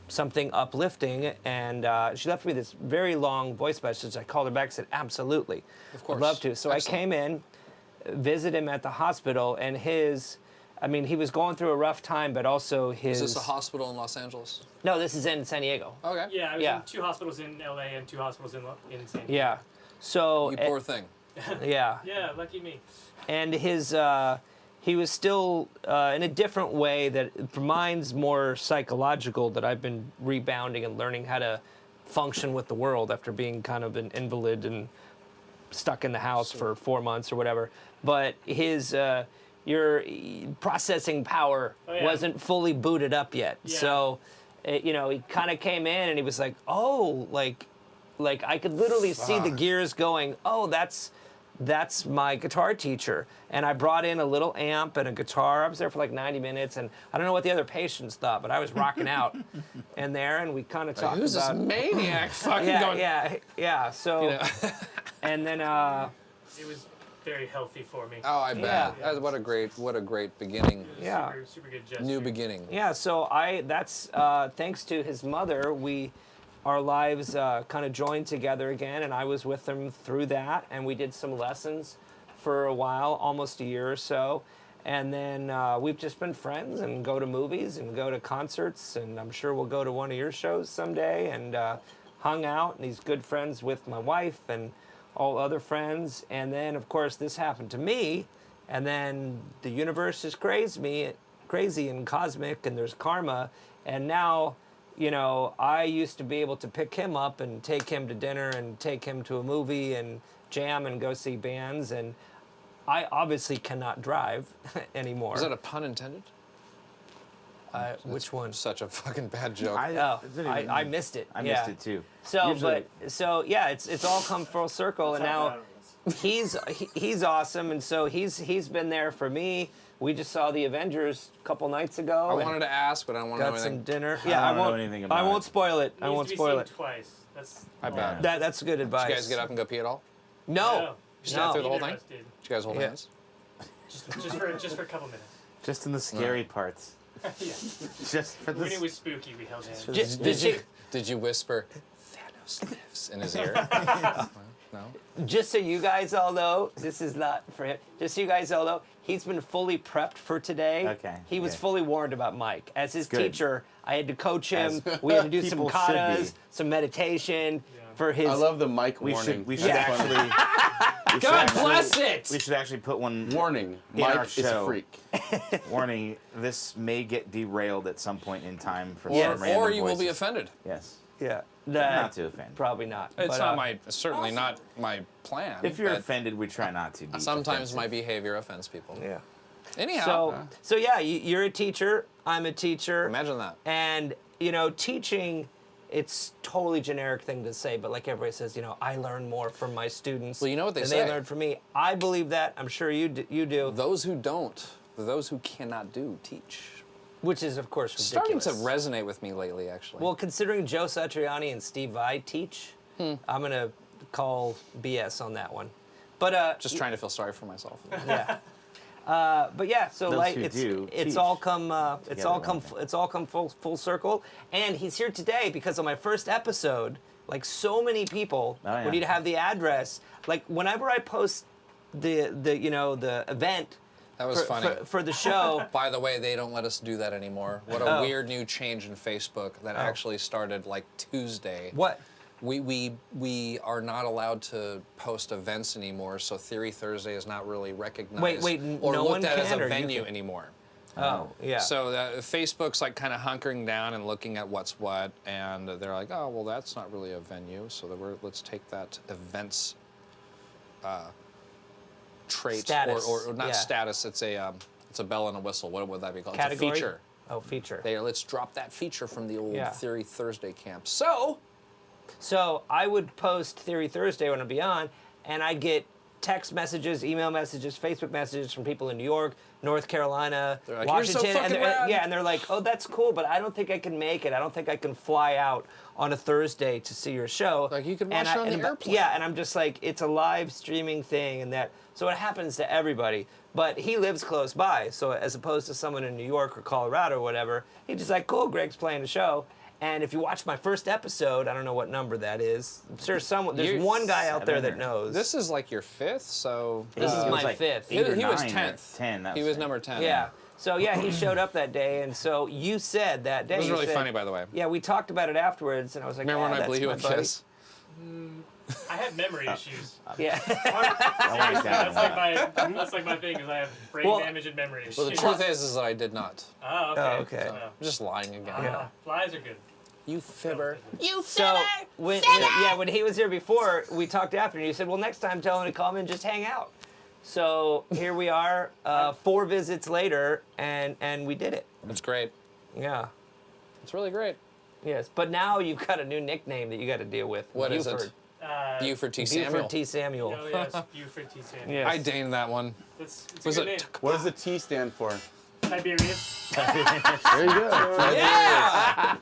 something uplifting. And she left me this very long voice message. I called her back and said, absolutely.
Of course.
I'd love to. So
Excellent.
I came in, visit him at the hospital, and he was going through a rough time, but also
Is this a hospital in Los Angeles?
No, this is in San Diego.
Okay.
Yeah, I was
Yeah.
in 2 hospitals in LA and 2 hospitals in San Diego.
Yeah. So,
You poor thing.
yeah.
Yeah, lucky me.
And he was still in a different way that mine's more psychological, that I've been rebounding and learning how to function with the world after being kind of an invalid and stuck in the house for 4 months or whatever. But his your processing power wasn't fully booted up yet.
Yeah.
So, you know, he kind of came in and he was like, oh, like I could literally see the gears going, oh, that's my guitar teacher. And I brought in a little amp and a guitar. I was there for like 90 minutes, and I don't know what the other patients thought, but I was rocking out in there, and we kind of talked
Who's
about...
this maniac fucking going...
Yeah. So,
You know.
and then...
It was very healthy for me.
Oh, I bet.
Yeah.
What a great beginning.
Yeah.
Super good gesture.
New beginning.
Yeah, so that's thanks to his mother, our lives kind of joined together again, and I was with him through that, and we did some lessons for a while, almost a year or so, and then we've just been friends and go to movies and go to concerts, and I'm sure we'll go to one of your shows someday, and hung out, and he's good friends with my wife and all other friends, and then of course this happened to me, and then the universe is crazy and cosmic, and there's karma, and now, you know, I used to be able to pick him up and take him to dinner and take him to a movie and jam and go see bands, and I obviously cannot drive anymore.
Was that a pun intended?
Which one?
Such a fucking bad joke.
I missed it.
I missed it too.
So,
Usually-
yeah, it's all come full circle, and now he's awesome, and so he's been there for me. We just saw the Avengers a couple nights ago.
I wanted to ask, but I don't want to know
got some
anything.
dinner.
I
Yeah,
don't know anything about
I won't
it.
spoil it. I
Needs
won't
to be
spoil
seen
it.
twice. That's
I bet.
That's good advice.
Did you guys get up and go pee at all?
No.
You sat through the whole
Neither
thing?
of us did.
Did you guys hold
Yeah.
hands?
Just for a couple minutes.
Just in the scary parts.
Yeah.
Just for
When
the.
it was spooky, we held hands.
Did you whisper, Thanos lives in his ear? No?
Just so you guys all know, this is not for him. Just so you guys all know, he's been fully prepped for today.
Okay,
He was
yeah.
fully warned about Mike. As his
Good.
teacher, I had to coach him.
As
We had to do some
people should
katas,
be.
some meditation for his.
I love the mic
We
warning.
should. We should
Yeah.
actually.
God bless it.
We should actually put one.
Warning,
In our
Mike is a
show.
freak.
Warning: this may get derailed at some point in time for
Yes.
some random
Or you will be
voices.
offended.
Yes.
Yeah.
Not to offend.
Probably not.
It's
but,
not certainly not my plan.
If you're
but
offended, we try not to. Be
sometimes
offensive.
my behavior offends people.
Yeah.
Anyhow,
So yeah, you're a teacher. I'm a teacher.
imagine that.
And, you know, teaching, it's totally generic thing to say, but like everybody says, you know, I learn more from my students
Well, you know what they
than
say.
they learn from me. I believe that. I'm sure you do,
Those who don't, those who cannot do, teach.
which is, of course,
Starting
ridiculous.
to resonate with me lately, actually.
Well, considering Joe Satriani and Steve Vai teach, I'm going to call BS on that one. But
just trying to feel sorry for myself.
yeah. But yeah, so
Those
like
who do
it's
teach
all come
together,
it's all come full circle, and he's here today because on my first episode, like so many people,
Oh, yeah.
we need to have the address. Like whenever I post the event
That was funny.
for the show.
By the way, they don't let us do that anymore. What a
Oh.
weird new change in Facebook that actually started like Tuesday.
What?
We are not allowed to post events anymore, so Theory Thursday is not really recognized
Wait,
or
no
looked
one
at as
can,
a
or you
venue
can?
anymore.
Oh, yeah.
So Facebook's like kind of hunkering down and looking at what's what, and they're like, oh, well, that's not really a venue, so let's take that events trait
Status,
or not
yeah.
status. It's a bell and a whistle. What would that be called?
Category?
It's a feature.
Oh, feature.
Let's drop that feature from the old
Yeah.
Theory Thursday camp.
So I would post Theory Thursday when I'd be on, and I'd get text messages, email messages, Facebook messages from people in New York, North Carolina,
They're like, "You're so
Washington,
fucking
and
rad."
and they're like, "Oh, that's cool, but I don't think I can make it. I don't think I can fly out on a Thursday to see your show."
Like, you can watch
And
it on the
and-
airplane.
Yeah, and I'm just like, it's a live streaming thing, and that so it happens to everybody. But he lives close by, so as opposed to someone in New York or Colorado or whatever, he's just like, "Cool, Greg's playing a show." And if you watch my first episode, I don't know what number that is. I'm sure there's one guy out there that
7 or-
knows.
This is like your fifth, so
This is
It was
my
like
fifth.
8 or
He was
9 or
10th.
10. That
he
was
was
it.
number 10.
Yeah. So yeah, he showed up that day, and so you said that day.
It was
you
really
said-
funny, by the way.
Yeah, we talked about it afterwards, and I was like,
Remember
yeah,
when I
that's
blew you
my
a
buddy.
kiss?
I have memory issues.
Yeah.
I like that one.
That's like my thing is I have brain
Well-
damage and memory issues.
Well, the truth is that I did not.
Oh, okay.
Oh, okay.
I'm just lying again.
Yeah.
Flies are good.
You fibber.
So when he was here before, we talked after, and he said, "Well, next time, tell him to come and just hang out." So here we are, 4 visits later, and we did it.
That's great.
Yeah.
It's really great.
Yes, but now you've got a new nickname that you got to deal with.
What is
Buford.
it? Buford T. Samuel.
Buford T. Samuel.
Oh yes, Buford T. Samuel.
Yes.
I deigned that one.
It's
Was
a good
it-
name.
What does the T stand for?
Tiberius.
There you go.
Yeah.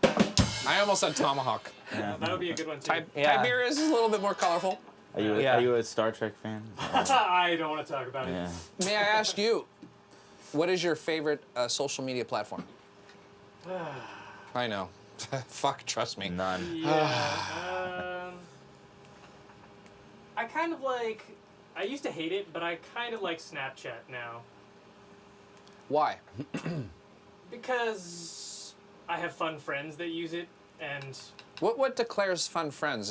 I almost said tomahawk.
Yeah.
That would be a good one too.
Yeah.
Tiberius is a little bit more colorful.
Are you
Yeah.
are you a Star Trek fan?
I don't want to talk about
Yeah.
it.
May I ask you, what is your favorite social media platform? I know. Fuck, trust me.
None.
Yeah. I kind of like. I used to hate it, but I kind of like Snapchat now
Why?
because I have fun friends that use it, and
What declares fun friends?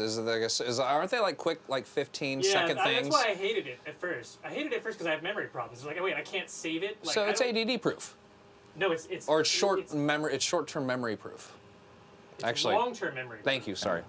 Aren't they like quick, like 15-second things?
that's why I hated it at first. I hated it at first because I have memory problems. It's like, oh wait, I can't save it. Like,
So
I
it's
don't-
ADD proof,
No, it's
or it's short-term memory proof. Actually,
long-term memory.
thank you. Sorry.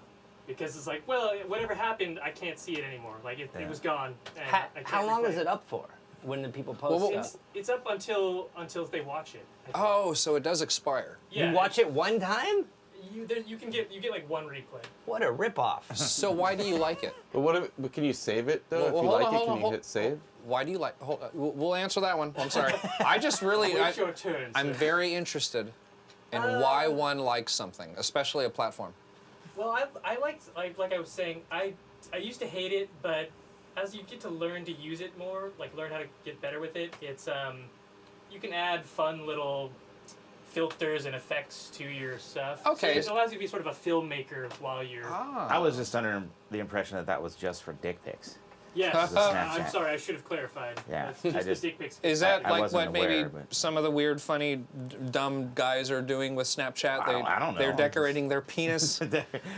Because it's like, well, whatever happened, I can't see it anymore. Like it was gone. And I can't
How long
replay
is it up for when the people post
Well,
stuff?
It's up until they watch it. I think.
Oh, so it does expire.
Yeah,
You watch it one time?
You can get like one replay.
What a ripoff.
So why do you like it?
But can you save it though?
Well,
if you
hold
like
on,
it,
hold
can
on,
you
hold-
hit save?
Why do you like? Hold on. We'll answer that one. I'm sorry. I just really.
Wait your turn.
I'm
sir.
very interested in why one likes something, especially a platform.
Well, I liked like I was saying, I used to hate it, but as you get to learn to use it more, like learn how to get better with it, it's you can add fun little filters and effects to your stuff.
Okay.
So it allows you to be sort of a filmmaker while you're.
I was just under the impression that was just for dick pics.
Yes.
This is Snapchat.
I'm sorry, I should have clarified.
Yeah,
That's just
I just-
the dick pics.
Is that
I
like
wasn't
what maybe
aware, but-
some of the weird, funny, dumb guys are doing with Snapchat?
I don't know.
They're decorating their penis,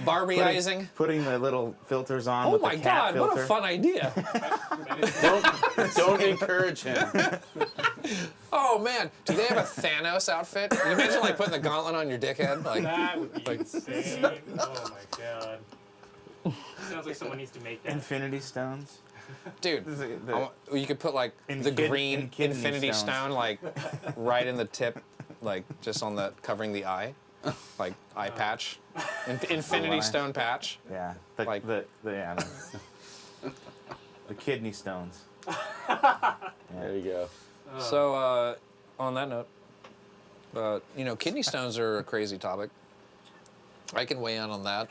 Barbieizing.
Putting the little filters on
Oh
with
my
the cat
God!
filter.
What a fun idea!
Don't encourage him.
Oh man, do they have a Thanos outfit? Can you imagine like putting the gauntlet on your dickhead? Like,
That would be insane. Oh my god. Sounds like someone needs to make that.
Infinity stones.
dude, you could put like the green
kidney
infinity
stones.
stone like right in the tip, like just on the covering the eye, like eye patch, infinity
eye.
stone patch.
Yeah.
Like-
the kidney stones.
There you go.
So on that note, kidney stones are a crazy topic. I can weigh in on that,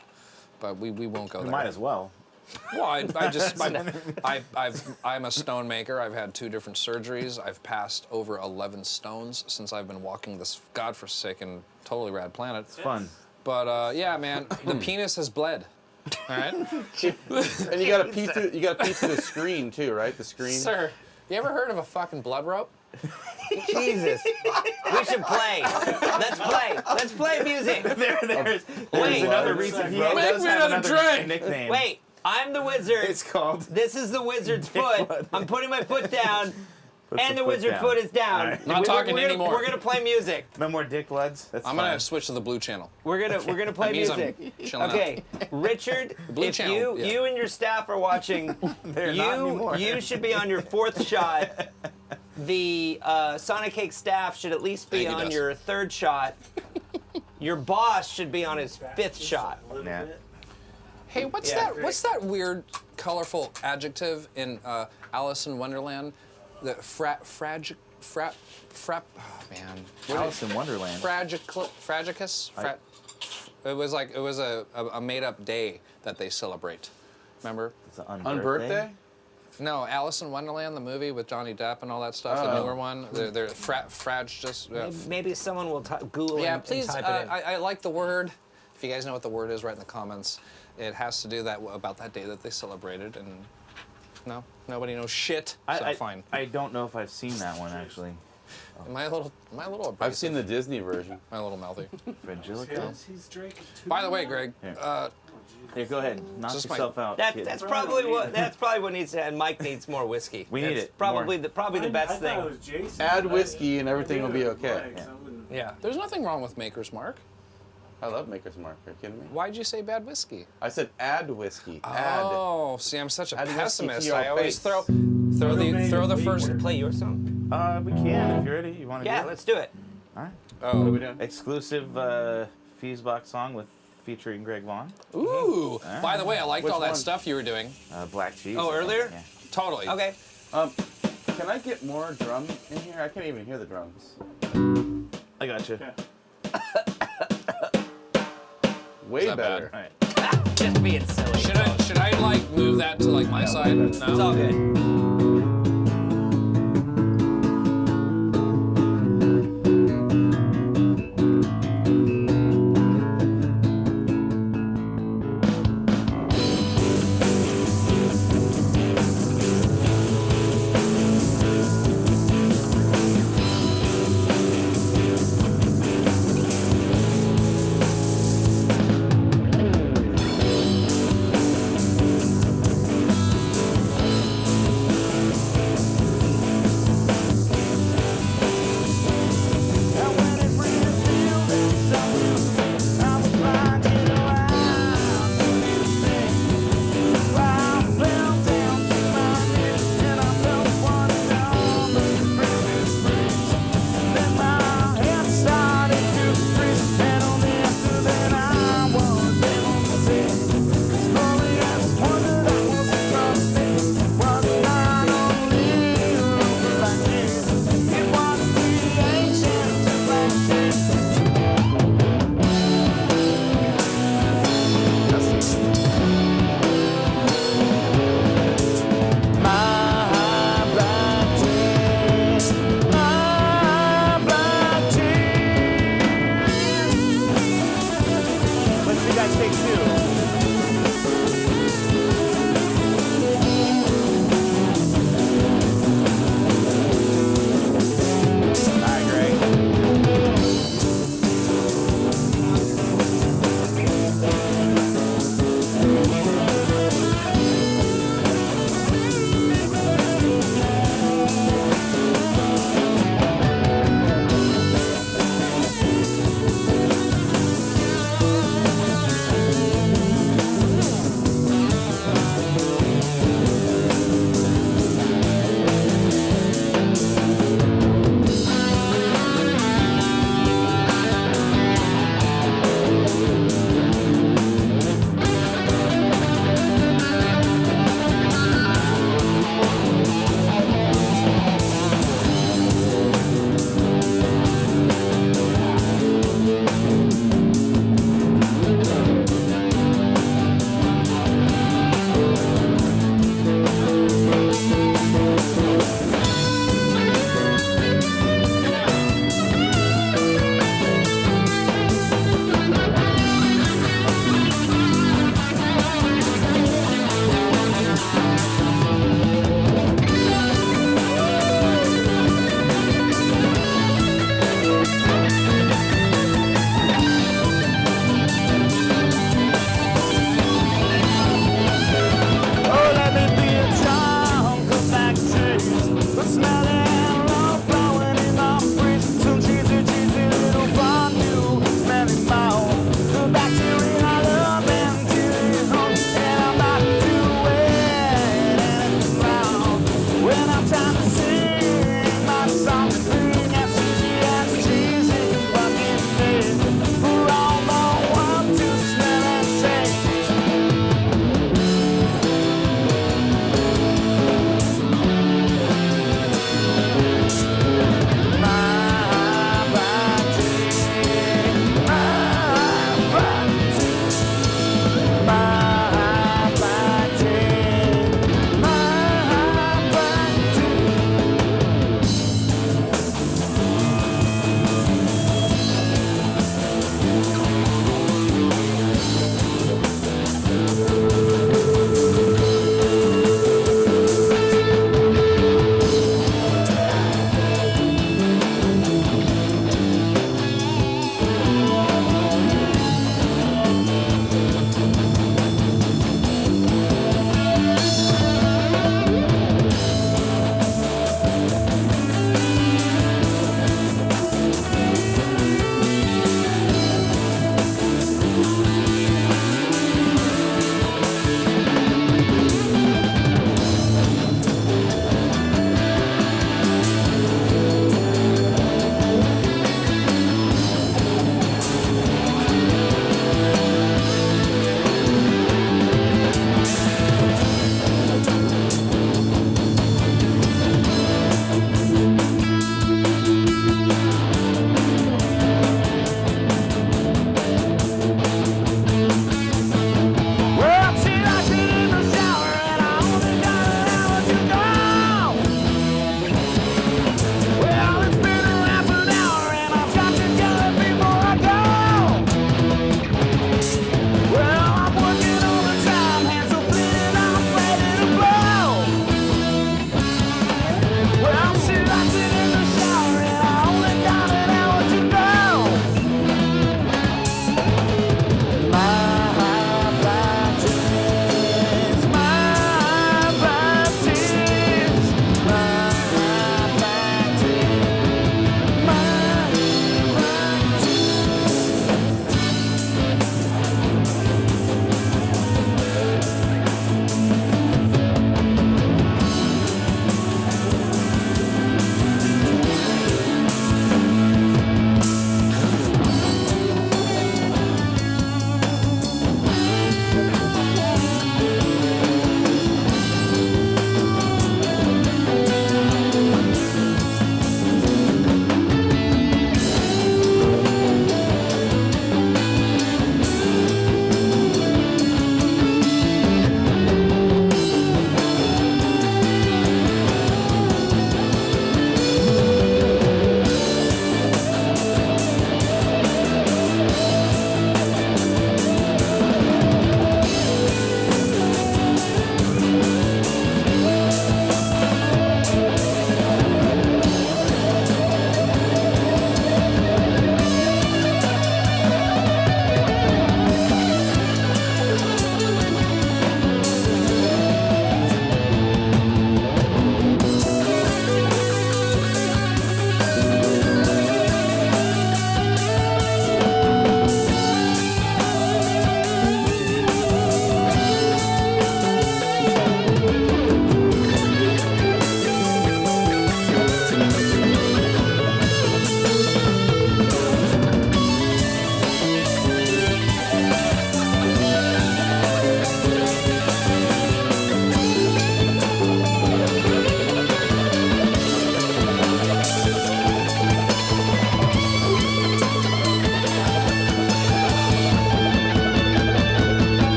but we won't go
We
there.
might as well.
Well, I'm a stone maker. I've had 2 different surgeries. I've passed over 11 stones since I've been walking this godforsaken, totally rad planet.
It's fun.
But yeah, man, the penis has bled. All right,
And you gotta pee through. You gotta pee through the screen too, right? The screen.
sir. You ever heard of a fucking blood rope?
Jesus. We should play. Let's play. Let's play music.
There's
Wait.
another reason he
Make
does
me
have
another
another
drink.
nickname.
Wait, I'm the wizard.
It's called.
This is the wizard's foot. I'm putting my foot down,
Put
and the
foot
wizard
down.
foot is down.
All right.
Not talking
we're gonna,
anymore.
We're gonna play music.
No more dick bloods. That's
I'm
fine.
gonna switch to the blue channel.
We're gonna play
Means I'm
music.
chilling out.
Okay, Richard.
Blue
if
channel, yeah.
you and your staff are watching,
They're not anymore.
you should be on your 4th shot. The Sonic Cake staff should at least be
Thank you,
on
Dustin.
your 3rd shot. Your boss should be on his 5th shot.
A little
Yeah.
bit.
Hey, what's
Yeah.
What's that weird, colorful adjective in Alice in Wonderland? The oh man.
Alice in Wonderland.
Fragicus? It was a made-up day that they celebrate. Remember?
It's an
On birthday?
No, Alice in Wonderland, the movie with Johnny Depp and all that stuff, the
Oh.
newer one. They're just.
Maybe someone will Google
Yeah,
and
please.
type it in.
I like the word. If you guys know what the word is, write in the comments. It has to do about that day that they celebrated, and no, nobody knows shit. So fine.
I don't know if I've seen that one actually.
Am I a little abrasive?
I've seen the Disney version.
Am I a little mouthy?
Fragilico.
Yes, he's drinking too
By the way,
much.
Greg,
Yeah. Here, go ahead. Knock
Just
yourself out. kid.
That's probably what needs to. And Mike needs more whiskey.
We need
That's
it.
Probably
More.
the best
I thought
thing.
it was Jason.
Add whiskey and everything will be okay.
Legs, I wouldn't-
Yeah.
there's nothing wrong with Maker's Mark.
I love Maker's Mark. Are you kidding me?
Why'd you say bad whiskey?
I said add whiskey.
Oh, see, I'm such a
Add whiskey to
pessimist.
your
I always
face.
throw the first.
Play your song?
We can if you're ready. You want to?
Yeah,
do it?
let's do it.
All right.
What are we
Oh,
doing?
Exclusive FuseBox song featuring Greg Vaughan.
ooh. By the way, I liked
Which
all that
one?
stuff you were doing.
Black Cheese.
Oh,
I think,
earlier?
Yeah.
Totally.
Okay.
Can I get more drum in here? I can't even hear the drums.
I got you.
Okay.
Way
that
better.
All right.
Just being silly.
Should I like move that to like my side?
It's all
No.
good.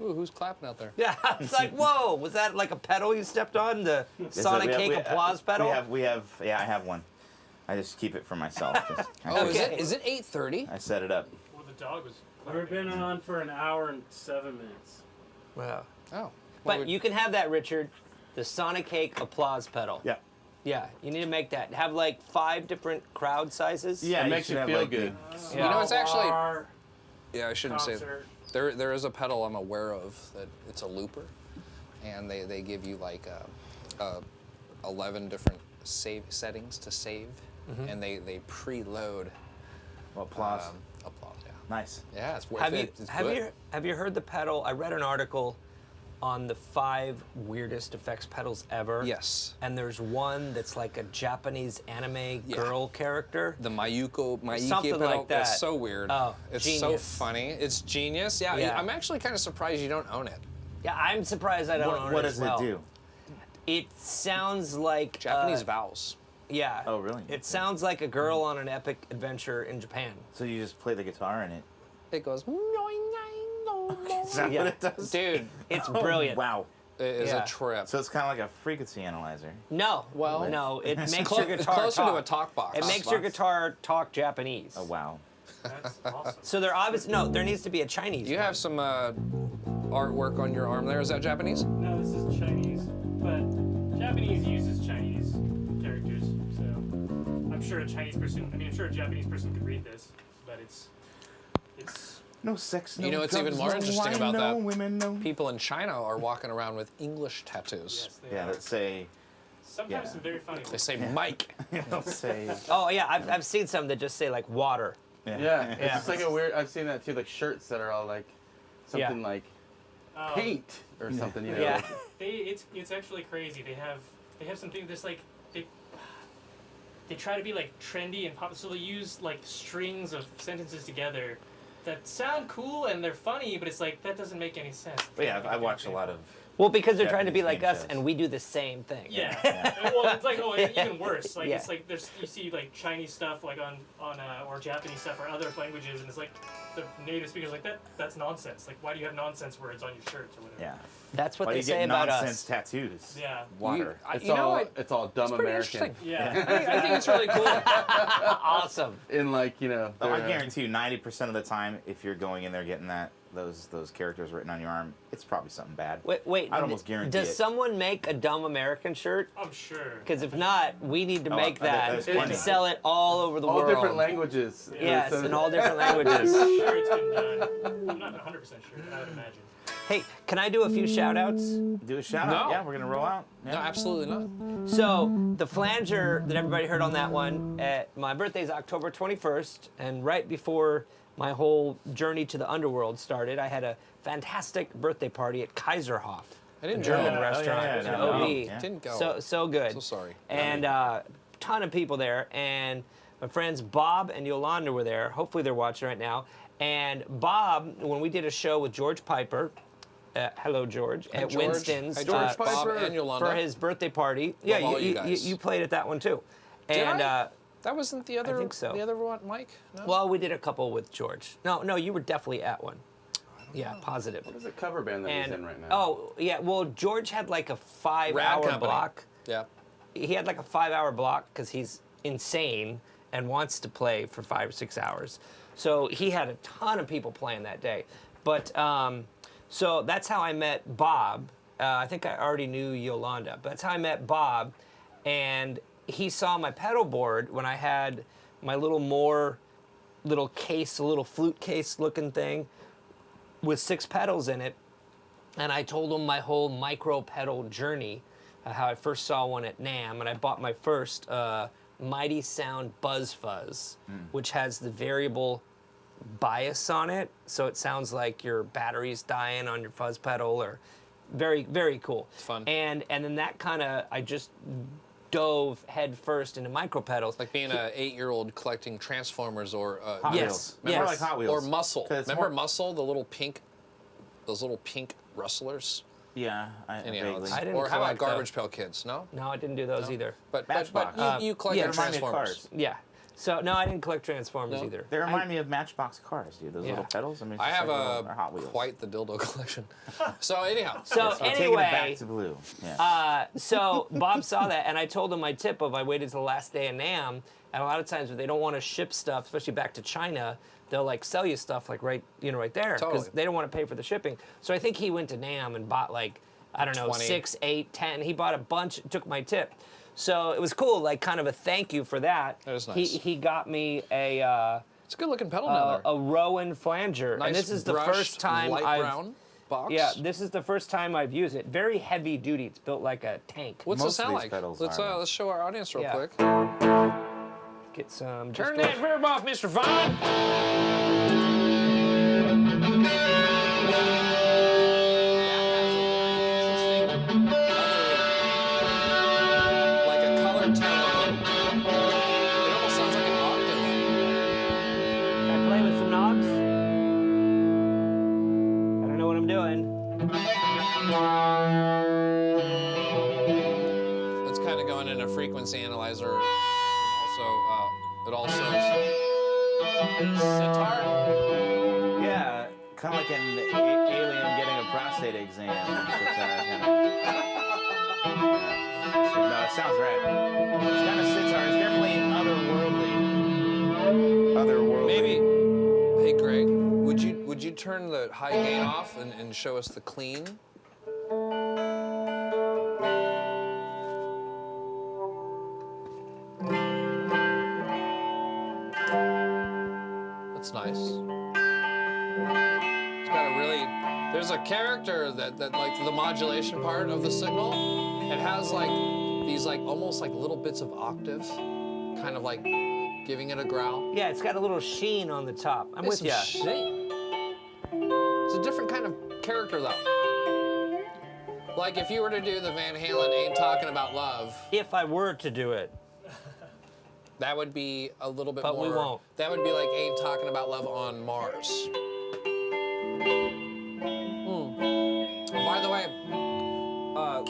Ooh, who's clapping out there?
Yeah, it's like, whoa, was that like a pedal you stepped on? The Sonic Cake applause pedal?
Yeah, I have one. I just keep it for myself.
Oh,
Okay.
is it 8:30?
I set it up.
Well, the dog was.
We've been on for an hour and 7 minutes.
Wow.
Oh.
But you can have that, Richard. The Sonic Cake applause pedal.
Yeah.
Yeah, you need to make that. Have like 5 different crowd sizes.
Yeah,
It makes you feel good.
You know, it's actually.
Bar,
Yeah, I shouldn't say.
concert.
There is a pedal I'm aware of that it's a looper, and they give you like 11 different save settings to save, and they preload
Applause.
applause. Yeah.
Nice.
Yeah, it's worth
Have you
it. It's
have
good.
you have you heard the pedal? I read an article on the 5 weirdest effects pedals ever.
Yes.
And there's one that's like a Japanese anime girl character.
The Maike
Something
pedal,
like that.
It's so weird.
Oh,
it's
genius.
so funny. It's genius. Yeah,
Yeah.
I'm actually kind of surprised you don't own it.
Yeah, I'm surprised I don't own
What
it as
does
well.
it do?
It sounds like
Japanese vowels.
Yeah.
Oh, really?
It sounds like a girl on an epic adventure in Japan.
So you just play the guitar in it.
It goes.
Is that
Yeah.
what it does?
Dude, it's
Oh,
brilliant.
Wow.
It is
Yeah.
a trip.
So it's kind of like a frequency analyzer.
No.
Well,
no, it makes
Clo-
your
it's
guitar
closer
talk.
to a talk box.
It makes your
box.
guitar talk Japanese.
Oh, wow.
That's awesome.
So there obviously there needs to be a Chinese.
You
one.
have some artwork on your arm there. Is that Japanese?
No, this is Chinese, but Japanese uses Chinese characters, so I'm sure a Chinese person. I mean, I'm sure a Japanese person could read this, but it's.
No sex, no
You know what's even
drugs,
more
no
interesting
wine,
about
no
that?
women, no.
People in China are walking around with English tattoos.
Yes, they
Yeah,
are.
that say,
Sometimes
yeah.
some very funny
They
ones.
say Mike.
they'll say,
Oh yeah, I've seen some that just say like water.
Yeah, it's
Yeah.
just like a weird. I've seen that too, like shirts that are all like something like
Oh,
paint or something. You know.
Yeah.
like-
It's actually crazy. They have something that's like they try to be like trendy and pop, so they use like strings of sentences together that sound cool and they're funny, but it's like that doesn't make any sense.
but yeah, I watch a lot of.
Well, because they're trying to be
Japanese
like
game
us,
shows.
and we do the same thing.
Yeah. Well, it's like even worse. Like
Yeah.
it's like you see like Chinese stuff like on or Japanese stuff or other languages, and it's like the native speakers like that's nonsense. Like why do you have nonsense words on your shirts or whatever?
Yeah.
That's what
Why do
they
you
say
get
about
nonsense
us.
tattoos?
Yeah.
Water.
It's
You know
all
what?
it's all dumb
Pretty
American.
interesting.
Yeah.
I think it's really cool.
Awesome.
In like
Oh, I
they're,
guarantee you, 90% of the time, if you're going in there getting those characters written on your arm, it's probably something bad.
Wait.
I'd almost guarantee
Does
it.
someone make a dumb American shirt?
I'm sure.
Because if not, we need to make that
there's
and
plenty.
sell it all over the
all
world.
different languages.
Yes,
So-
in all different languages.
I'm sure it's been done. I'm not 100% sure, but I would imagine.
Hey, can I do a few shout outs?
Do a shout out.
No.
Yeah, we're going to roll out. Yeah.
No, absolutely not.
So, the flanger that everybody heard on that one, my birthday is October 21st, and right before my whole journey to the underworld started, I had a fantastic birthday party at Kaiserhof,
I didn't
a German
go.
restaurant.
yeah,
in
no,
OB.
yeah.
Didn't go.
So good.
So sorry.
And ton of people there, and my friends Bob and Yolanda were there. Hopefully they're watching right now. And Bob, when we did a show with George Piper, hello George, at
George.
Winston's
Hi, George, Bob,
Piper.
and Yolanda.
for his birthday party.
Love
Yeah,
all you guys.
you played at that one too.
Did
And
I? That wasn't the other.
think so.
The other one, Mike. No?
well, we did a couple with George. No, you were definitely at one. Yeah, positive.
What is the cover band that he's
And
in right now?
oh yeah, well George had like a
Rad
5-hour
Company.
block.
Yeah.
He had like a 5-hour block because he's insane and wants to play for 5 or 6 hours. So he had a ton of people playing that day. But so that's how I met Bob. I think I already knew Yolanda, but that's how I met Bob. And he saw my pedal board when I had my little case, a little flute case looking thing with 6 pedals in it. And I told him my whole micro pedal journey, how I first saw one at NAMM, and I bought my first Mighty Sound Buzz Fuzz, which has the variable bias on it, so it sounds like your battery's dying on your fuzz pedal, or very, very cool.
It's fun.
And then that kind of, I just dove head first into micro pedals.
Like being an 8-year-old collecting Transformers or
Hot
Yes,
Wheels. Remember
yes.
like Hot Wheels.
or Muscle.
'Cause it's
Remember
more-
Muscle, those little pink rustlers?
Yeah,
Anyhow,
vaguely.
I didn't
or how about
collect those.
Garbage Pail Kids? No.
No, I didn't do those either.
But
Matchbox.
you collect
Yeah,
your
remind me of
Transformers.
cars.
Yeah. So no, I didn't collect Transformers
No?
either.
They remind me of Matchbox cars, dude. Those
Yeah.
little pedals. I mean, it's
I
just
have
like they're Hot Wheels.
quite the dildo collection. So anyhow,
So
So taking it back
anyway,
to blue. Yeah.
so Bob saw that, and I told him my tip of I waited till the last day of NAMM, and a lot of times if they don't want to ship stuff, especially back to China, they'll like sell you stuff like right there, because
Totally.
they don't want to pay for the shipping. So I think he went to NAMM and bought like, I don't know,
20.
6, 8, 10. He bought a bunch, took my tip. So it was cool, like kind of a thank you for that.
That is nice.
He got me a
it's a good looking pedal down there.
a Rowan flanger,
Nice
and this is the
brushed,
first time
light
I've
brown box.
yeah, this is the first time I've used it. Very heavy duty. It's built like a tank.
What's it
Most of
sound
these
like?
pedals
Let's
are.
let's show our audience real
Yeah.
quick.
Get some.
Turn
just
that verb off, Mr. Vaughan. Like a color tone. It almost sounds like an octave.
Can I play with some knobs? I don't know what I'm doing.
It's kind of going in a frequency analyzer. It also sitar.
Yeah, kind of like an alien getting a prostate exam. No, it sounds right. It's kind of sitar. It's definitely otherworldly.
Maybe. Hey, Greg, would you turn the high gain off and show us the clean? That's nice. It's got a really. There's a character that like the modulation part of the signal. It has like these like almost like little bits of octave, kind of like giving it a growl.
Yeah, it's got a little sheen on the top. I'm
It's
with
some
you.
shit. It's a different kind of character though. Like if you were to do the Van Halen Ain't Talking About Love,
If I were to do it,
that would be a little bit
But
more.
we won't.
That would be like Ain't Talking About Love on Mars. By the way,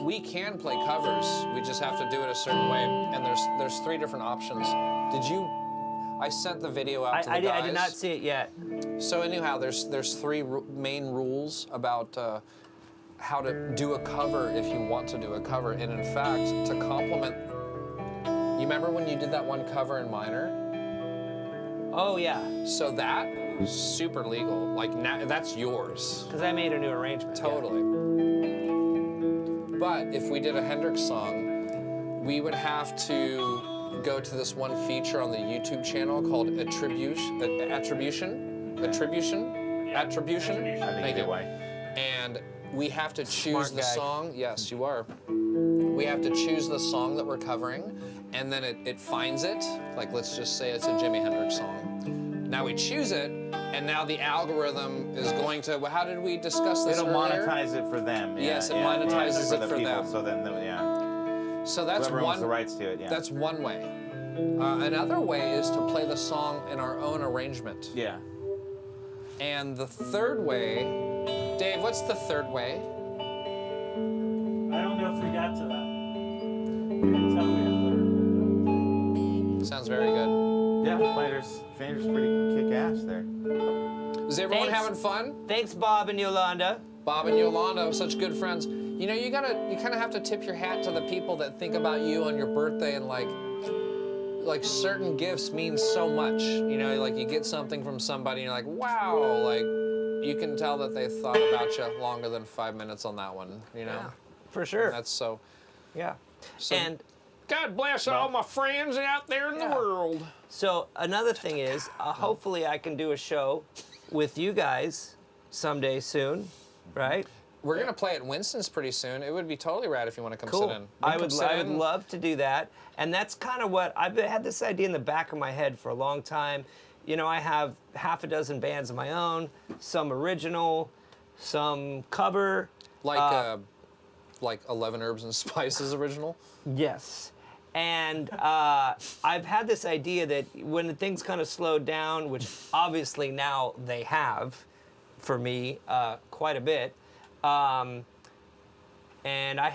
we can play covers. We just have to do it a certain way. And there's 3 different options. Did you? I sent the video out to the guys.
I did not see it yet.
So anyhow, there's 3 main rules about how to do a cover if you want to do a cover. And in fact, to complement, you remember when you did that one cover in minor?
Oh yeah,
So that was super legal. Like now, that's yours.
because I made a new arrangement. yeah.
Totally. But if we did a Hendrix song, we would have to go to this one feature on the YouTube channel called Attribution.
I think either way.
And we have to choose
Smart
the
guy.
song. Yes, you are. We have to choose the song that we're covering, and then it finds it. Like, let's just say it's a Jimi Hendrix song. Now we choose it, and now the algorithm is going to. Well, how did we discuss this
It'll
earlier?
monetize it for them. Yeah,
Yes, it
yeah,
monetizes
yeah,
it for
the people.
them.
So then, yeah,
So that's
whoever owns
one.
the rights to it. Yeah.
That's one way. Another way is to play the song in our own arrangement.
yeah.
And the third way, Dave, what's the third way?
I don't know if we got to that. You can tell me
Sounds very good.
Yeah, Flander's pretty kick-ass there.
Is everyone
Thanks.
having fun?
Thanks, Bob and Yolanda.
Bob and Yolanda, such good friends. You know, you kind of have to tip your hat to the people that think about you on your birthday and like certain gifts mean so much. You know, like you get something from somebody and you're like, wow, like you can tell that they thought about you longer than 5 minutes on that one, you know?
Yeah, for sure.
That's so.
yeah.
So-
And
God bless all my friends out there in the
Yeah.
world.
so another thing is, hopefully I can do a show with you guys someday soon, right?
We're gonna play at Winston's pretty soon. It would be totally rad if you want to come
Cool.
sit in. You
I
can
would
come sit
I would
in.
love to do that. And that's kind of what I've had this idea in the back of my head for a long time. You know, I have half a dozen bands of my own, some original, some cover.
Like 11 Herbs and Spices original.
Yes. And I've had this idea that when things kind of slowed down, which obviously now they have for me quite a bit, and I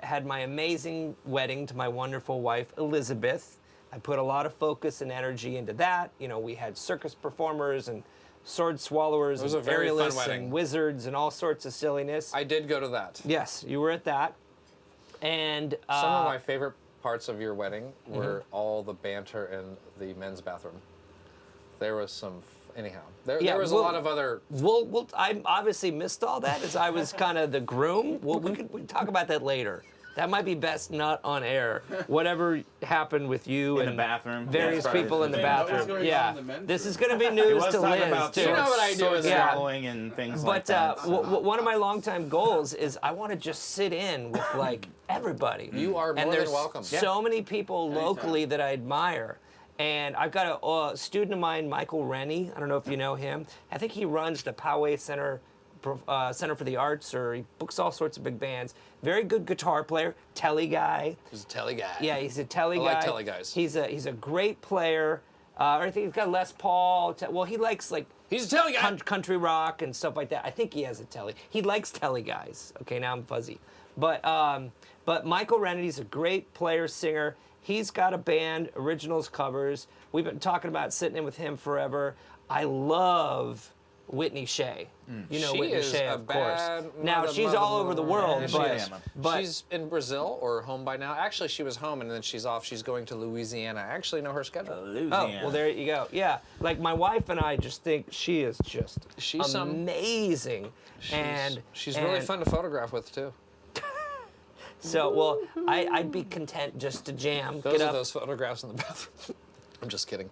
had my amazing wedding to my wonderful wife, Elizabeth. I put a lot of focus and energy into that. You know, we had circus performers and sword swallowers
was
and
a very fun
aerialists
wedding.
and wizards and all sorts of silliness.
I did go to that.
Yes, you were at that. And
Some of my favorite parts of your wedding were
Mm-hmm.
all the banter in the men's bathroom. There was some, anyhow.
Yeah,
There was a lot of other.
I obviously missed all that as I was kind of the groom. We can talk about that later. That might be best not on air. Whatever happened with you
In
and
the bathroom.
various
Yeah,
people in the
Wait, what was
bathroom.
going on
Yeah,
in the men's
this
room?
is going to be
It
news
was
to
talking
Liz
about
too.
You know what I do
sword
is
Yeah.
swallowing and things
But
like that.
one of my longtime goals is I want to just sit in with like everybody.
You are
and
more
there's
than welcome.
so many people locally that I admire. And I've got a student of mine, Michael Rennie. I don't know if you know him. I think he runs the Poway Center for the Arts, or he books all sorts of big bands. Very good guitar player, telly guy.
He's a telly guy.
Yeah, he's a telly
I
guy.
like telly guys.
He's a great player. I think he's got Les Paul. Well, he likes like
He's a telly guy.
country rock and stuff like that. I think he has a telly. He likes telly guys. Okay, now I'm fuzzy. But Michael Rennety's a great player, singer. He's got a band, originals, covers. We've been talking about sitting in with him forever. I love Whitney Shea. You know
She
Whitney
is
Shea,
a
of course.
bad
Now
mother,
she's
mother,
all over the
mother.
world,
Yeah, she
but,
is.
but
She's in Brazil or home by now. Actually, she was home and then she's off. She's going to Louisiana. I actually know her schedule.
oh, well, there you go. Yeah, like my wife and I just think she is just
She's some-
amazing. and
She's really fun to photograph with too.
So, well, I'd be content just to jam.
Those
get
are
up.
those photographs in the bathroom. I'm just kidding.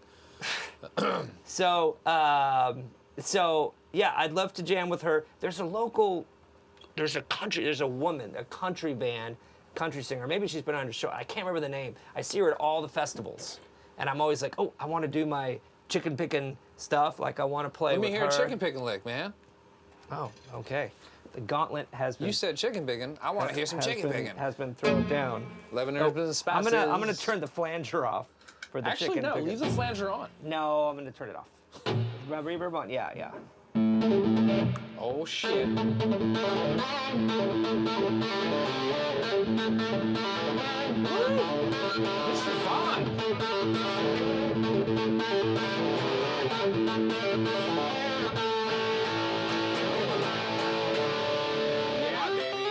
So, yeah, I'd love to jam with her. There's a woman, a country band, country singer. Maybe she's been on your show. I can't remember the name. I see her at all the festivals, and I'm always like, oh, I want to do my chicken picking stuff. Like I want to play
Let me
with
hear
her.
a chicken picking lick, man.
Oh, okay. The gauntlet has been.
You said chicken picking. I want to hear some chicken picking.
Has been thrown down.
11 hours business spouses.
I'm gonna turn the flanger off for the
Actually,
chicken
no.
picking.
Leave the flanger on.
No, I'm gonna turn it off. My reverb on? Yeah.
Oh shit. Mr. Vaughan. Yeah, baby.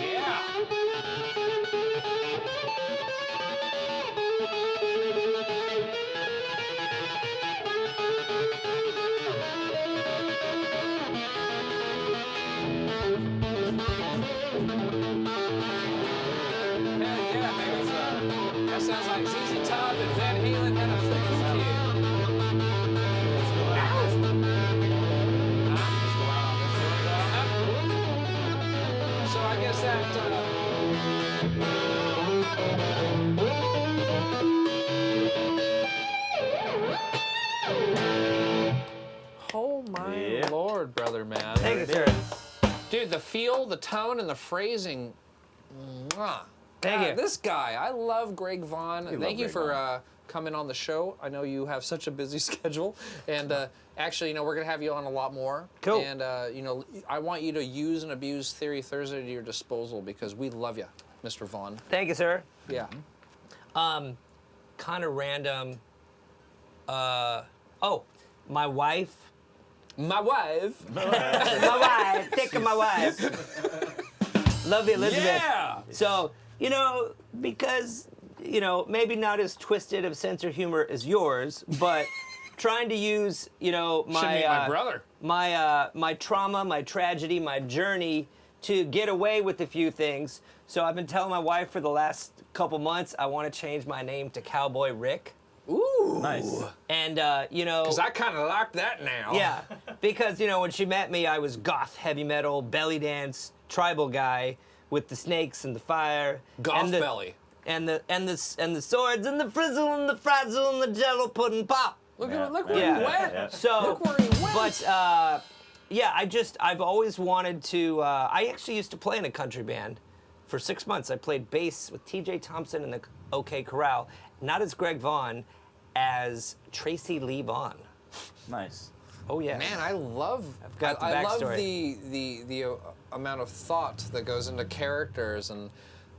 Yeah. Hell yeah, baby. That sounds like ZZ Top and Van Halen had a freaking kid. So I guess that. Oh my
Yeah.
lord, brother, man.
Thank you, sir.
Dude, the feel, the tone, and the phrasing. Mwah.
Thank
God,
you.
This guy, I love Greg Vaughan.
love
Thank you
Greg
for coming on the show. I know you have such a busy schedule, and actually, we're gonna have you on a lot more.
Cool.
And I want you to use and abuse Theory Thursday to your disposal because we love you, Mr. Vaughan.
Thank you, sir.
Yeah.
Kind of random. Oh, my wife.
My wife.
My wife. Think of my wife. Love you, Elizabeth.
Yeah.
So, because, maybe not as twisted of sense of humor as yours, but trying to use,
Should be my brother.
my trauma, my tragedy, my journey to get away with a few things. So I've been telling my wife for the last couple months I want to change my name to Cowboy Rick.
Ooh.
Nice.
And
Because I kind of like that now.
yeah, because when she met me, I was goth, heavy metal, belly dance, tribal guy with the snakes and the fire,
Goth
and the,
belly.
and the swords and the frizzle and the frazzle and the jello pudding pop.
Look
Yeah.
at look where
Yeah.
he went.
Yeah.
So,
Look where he went.
but yeah, I've always wanted to. I actually used to play in a country band for 6 months, I played bass with T.J. Thompson and the OK Corral, not as Greg Vaughan, as Tracy Lee Vaughan.
Nice.
Oh yeah.
Man, I love.
got the
I love
backstory.
the amount of thought that goes into characters. And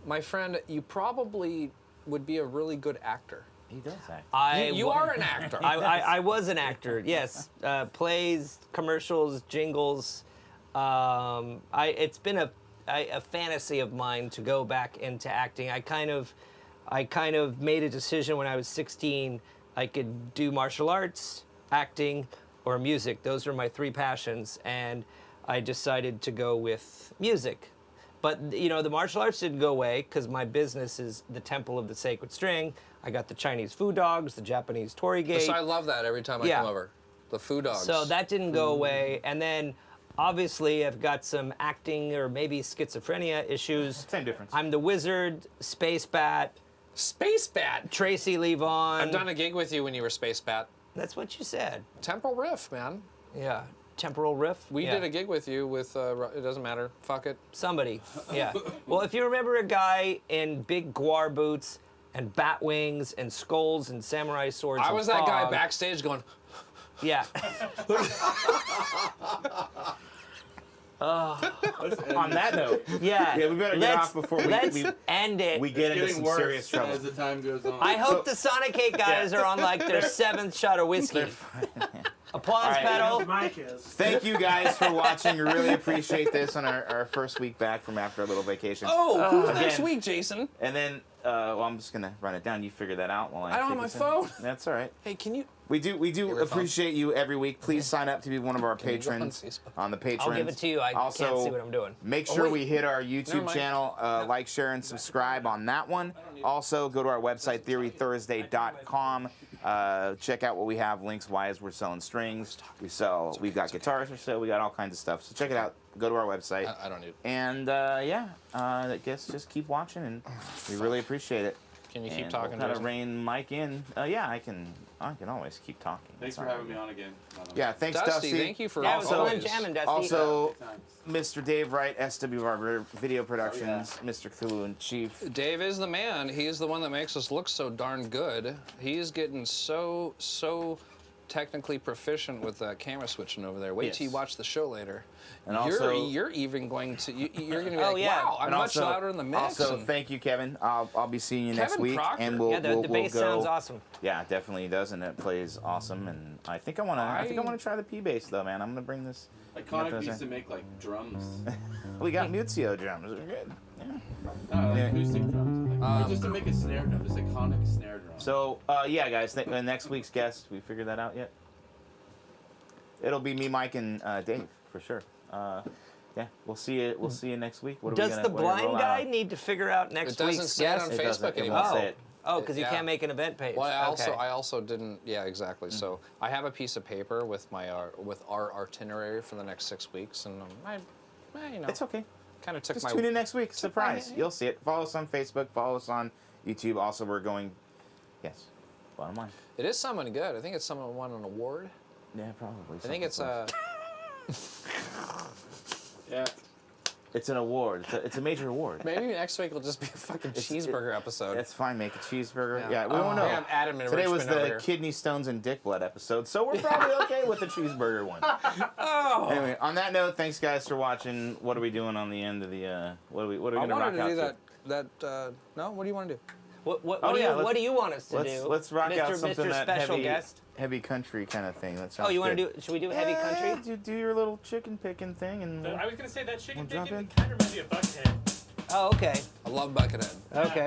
my friend, you probably would be a really good actor.
He does act.
You are an actor.
I was an actor, yes. Plays, commercials, jingles. It's been a fantasy of mine to go back into acting. I kind of made a decision when I was 16. I could do martial arts, acting, or music. Those were my 3 passions, and I decided to go with music. But the martial arts didn't go away because my business is the Temple of the Sacred String. I got the Chinese food dogs, the Japanese Torii Gate.
So I love that every time I come over. The food dogs.
So that didn't go away, and then obviously I've got some acting or maybe schizophrenia issues.
Same difference.
I'm the Wizard, Space Bat,
Space Bat.
Tracy Lee Vaughan.
I've done a gig with you when you were Space Bat.
That's what you said.
Temporal Riff, man.
Yeah. Temporal Riff.
We did a gig with you with, it doesn't matter, fuck it.
Somebody. Yeah. Well, if you remember a guy in big guar boots and bat wings and skulls and samurai swords.
I
and
was that guy
fog.
backstage going,
Yeah.
On that note,
Yeah.
yeah, we better get off before
let's
we
end it.
get into
Getting
some
worse
serious trouble.
as the time goes on.
I hope the Sonic 8 guys are on like their 7th shot of whiskey. Applause
All right.
pedal.
Mike is.
Thank you guys for watching. We really appreciate this on our first week back from after a little vacation.
oh, who's
Again.
next week, Jason?
And then, well, I'm just gonna run it down. You figure that out while I.
I don't
take
have
us
my
in.
phone.
That's all right.
Hey, can you?
We do
your
appreciate you every week. Please sign up to be one of our
you go on
patrons
Facebook?
on the Patreon.
I'll give it to you. I
also,
can't see what I'm doing.
Make
Oh,
sure
wait.
we hit our
Never
YouTube
mind.
channel, like, share, and subscribe on that one. Also, go to our website, theorythursday.com. Check out what we have links-wise. We're selling strings. We've got guitars for sale. We got all kinds of stuff. So check it out. Go to our website.
I don't need.
And I guess just keep watching, and we really appreciate it.
Can you keep
And
talking,
we'll kind of
Jason?
rein Mike in. Yeah, I can always keep talking.
Thanks
That's
for
all
having me
right.
on again.
Yeah, thanks,
Dusty,
Dusty.
thank you for
Yeah, it was
Also-
fun jamming, Dusty.
Also,
Times.
Mr. Dave Wright, SWR Video Productions, Mr. Cthulhu in Chief.
Dave is the man. He's the one that makes us look so darn good. He's getting so technically proficient with that camera switching over there. Wait till you
Yes.
watch the show later.
And also-
you're even going to you're going to be
Oh,
like,
yeah.
wow, I'm
And
much louder in the mix.
Also,
and-
thank you, Kevin. I'll be seeing you next
Kevin
week,
Proctor?
and we'll
Yeah, the
we'll
bass
go.
sounds awesome.
Yeah, it definitely does, and it plays awesome. And I think I want to try the P bass though, man. I'm gonna bring this.
Iconic
those
used
are-
to make like drums.
We got Muzio drums. They're good. Yeah.
No, like
Yeah.
acoustic drums. Like, or just to make a snare drum, just iconic snare drum.
So yeah, guys. Next week's guest. We figured that out yet? It'll be me, Mike, and Dave for sure. Yeah, we'll see you. We'll see you next week. What are we
Does
gonna,
the
what are we gonna
blind
roll
guy
out?
need to figure out next
It doesn't
week's
say it
guest?
on
It doesn't.
Facebook
It
anymore.
won't say it.
Oh, because you
Yeah.
can't make an event page.
Well,
Okay.
I also didn't. Yeah, exactly. So I have a piece of paper with my with our itinerary for the next 6 weeks, and
It's okay.
kind of took
Just
my.
tune in next week. Surprise. You'll see it. Follow us on Facebook. Follow us on YouTube. Also, we're going. Yes. Bottom line.
It is someone good. I think it's someone who won an award.
Yeah, probably.
I think it's
yeah.
It's an award. It's a major award.
maybe next week will just be a fucking cheeseburger episode.
That's fine. Make a cheeseburger.
Yeah.
Yeah, we won't know.
We have Adam and
Today was
Richmond over
the
here.
kidney stones and dick blood episode, so we're probably okay with the cheeseburger one.
Oh.
Anyway, on that note, thanks guys for watching. What are we doing on the end of the? What are we
I
gonna rock
wanted to
out
do
to?
that. No, what do you want to do?
What
Oh, yeah,
what do you want us to do?
Let's rock
Mr.
out something
Mr.
that
Special
heavy,
Guest.
heavy country kind of thing. That
Oh,
sounds
you want
good.
to do? Should we do heavy country?
Yeah, do your little chicken picking thing and.
I was gonna say that chicken
We'll jump
bacon
in.
kind of reminds me of Buckethead.
Oh, okay.
I love Buckethead.
Okay.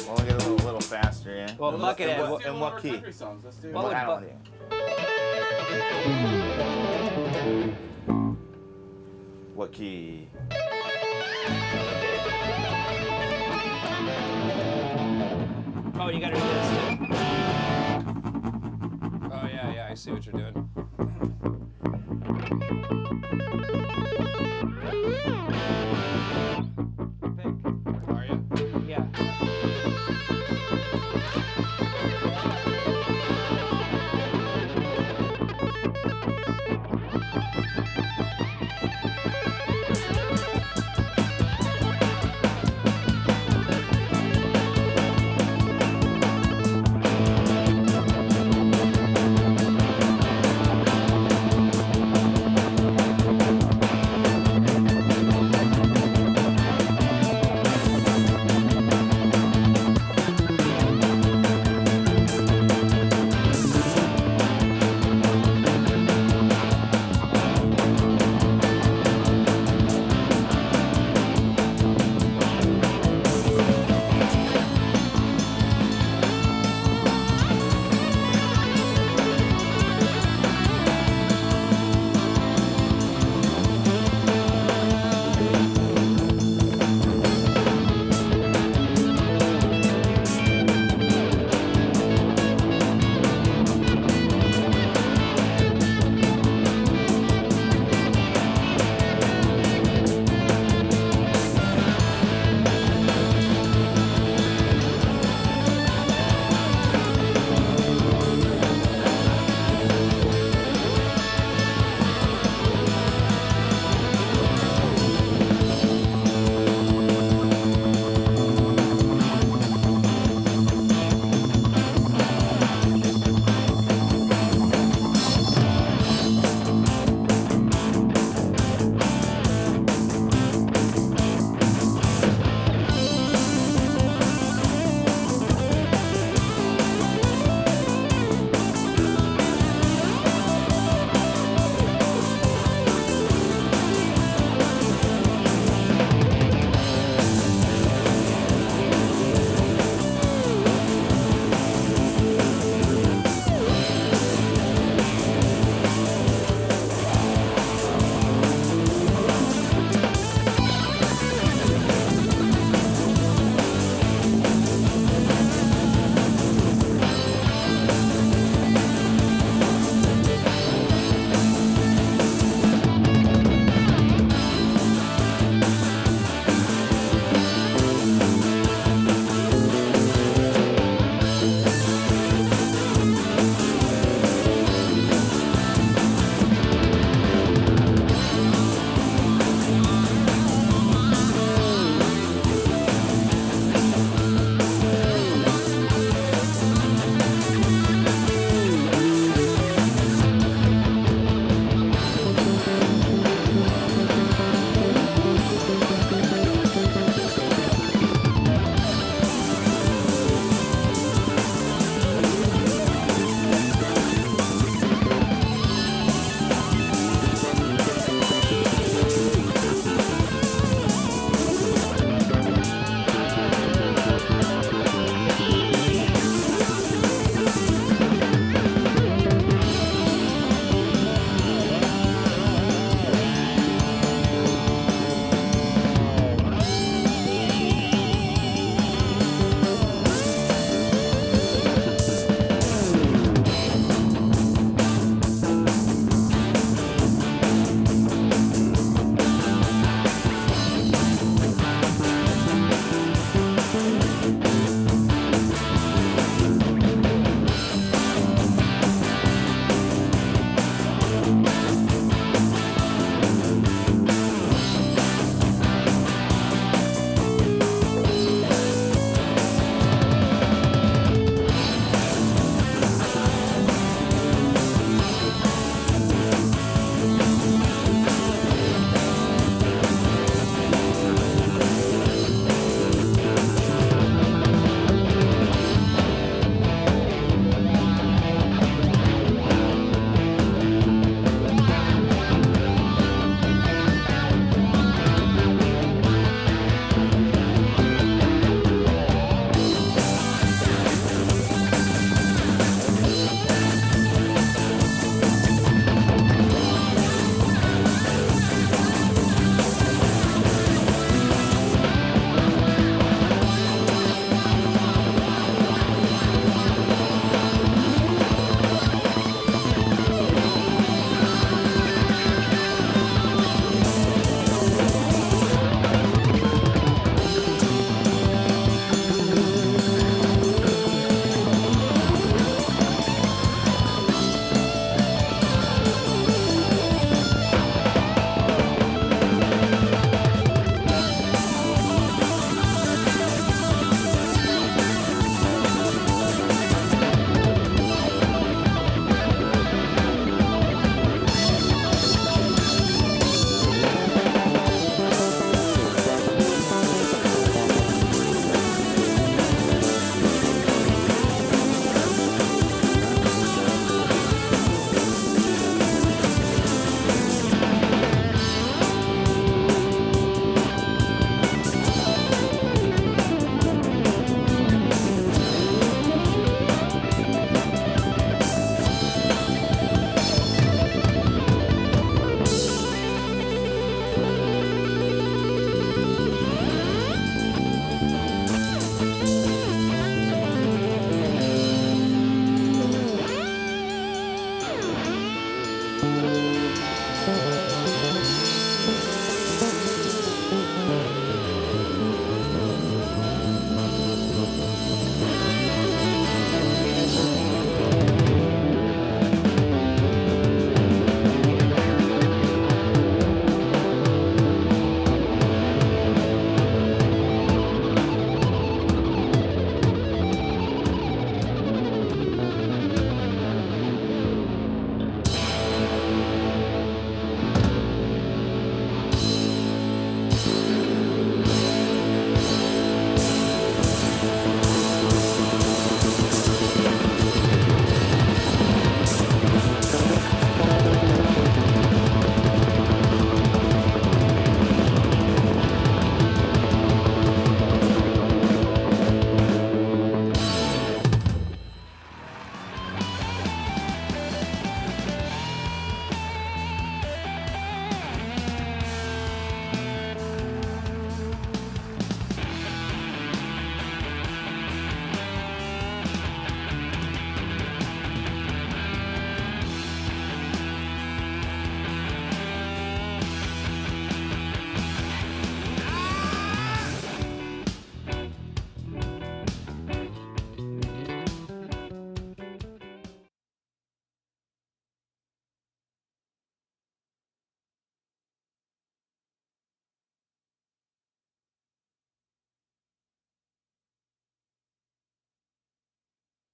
We'll get a little faster, yeah.
Well, Buckethead.
what-
Let's do
and
one
what
of our
key?
country songs. Let's do it.
What would
I don't know. What key?
Oh, you gotta do this too.
Oh yeah, I see what you're doing. Are you?
Yeah.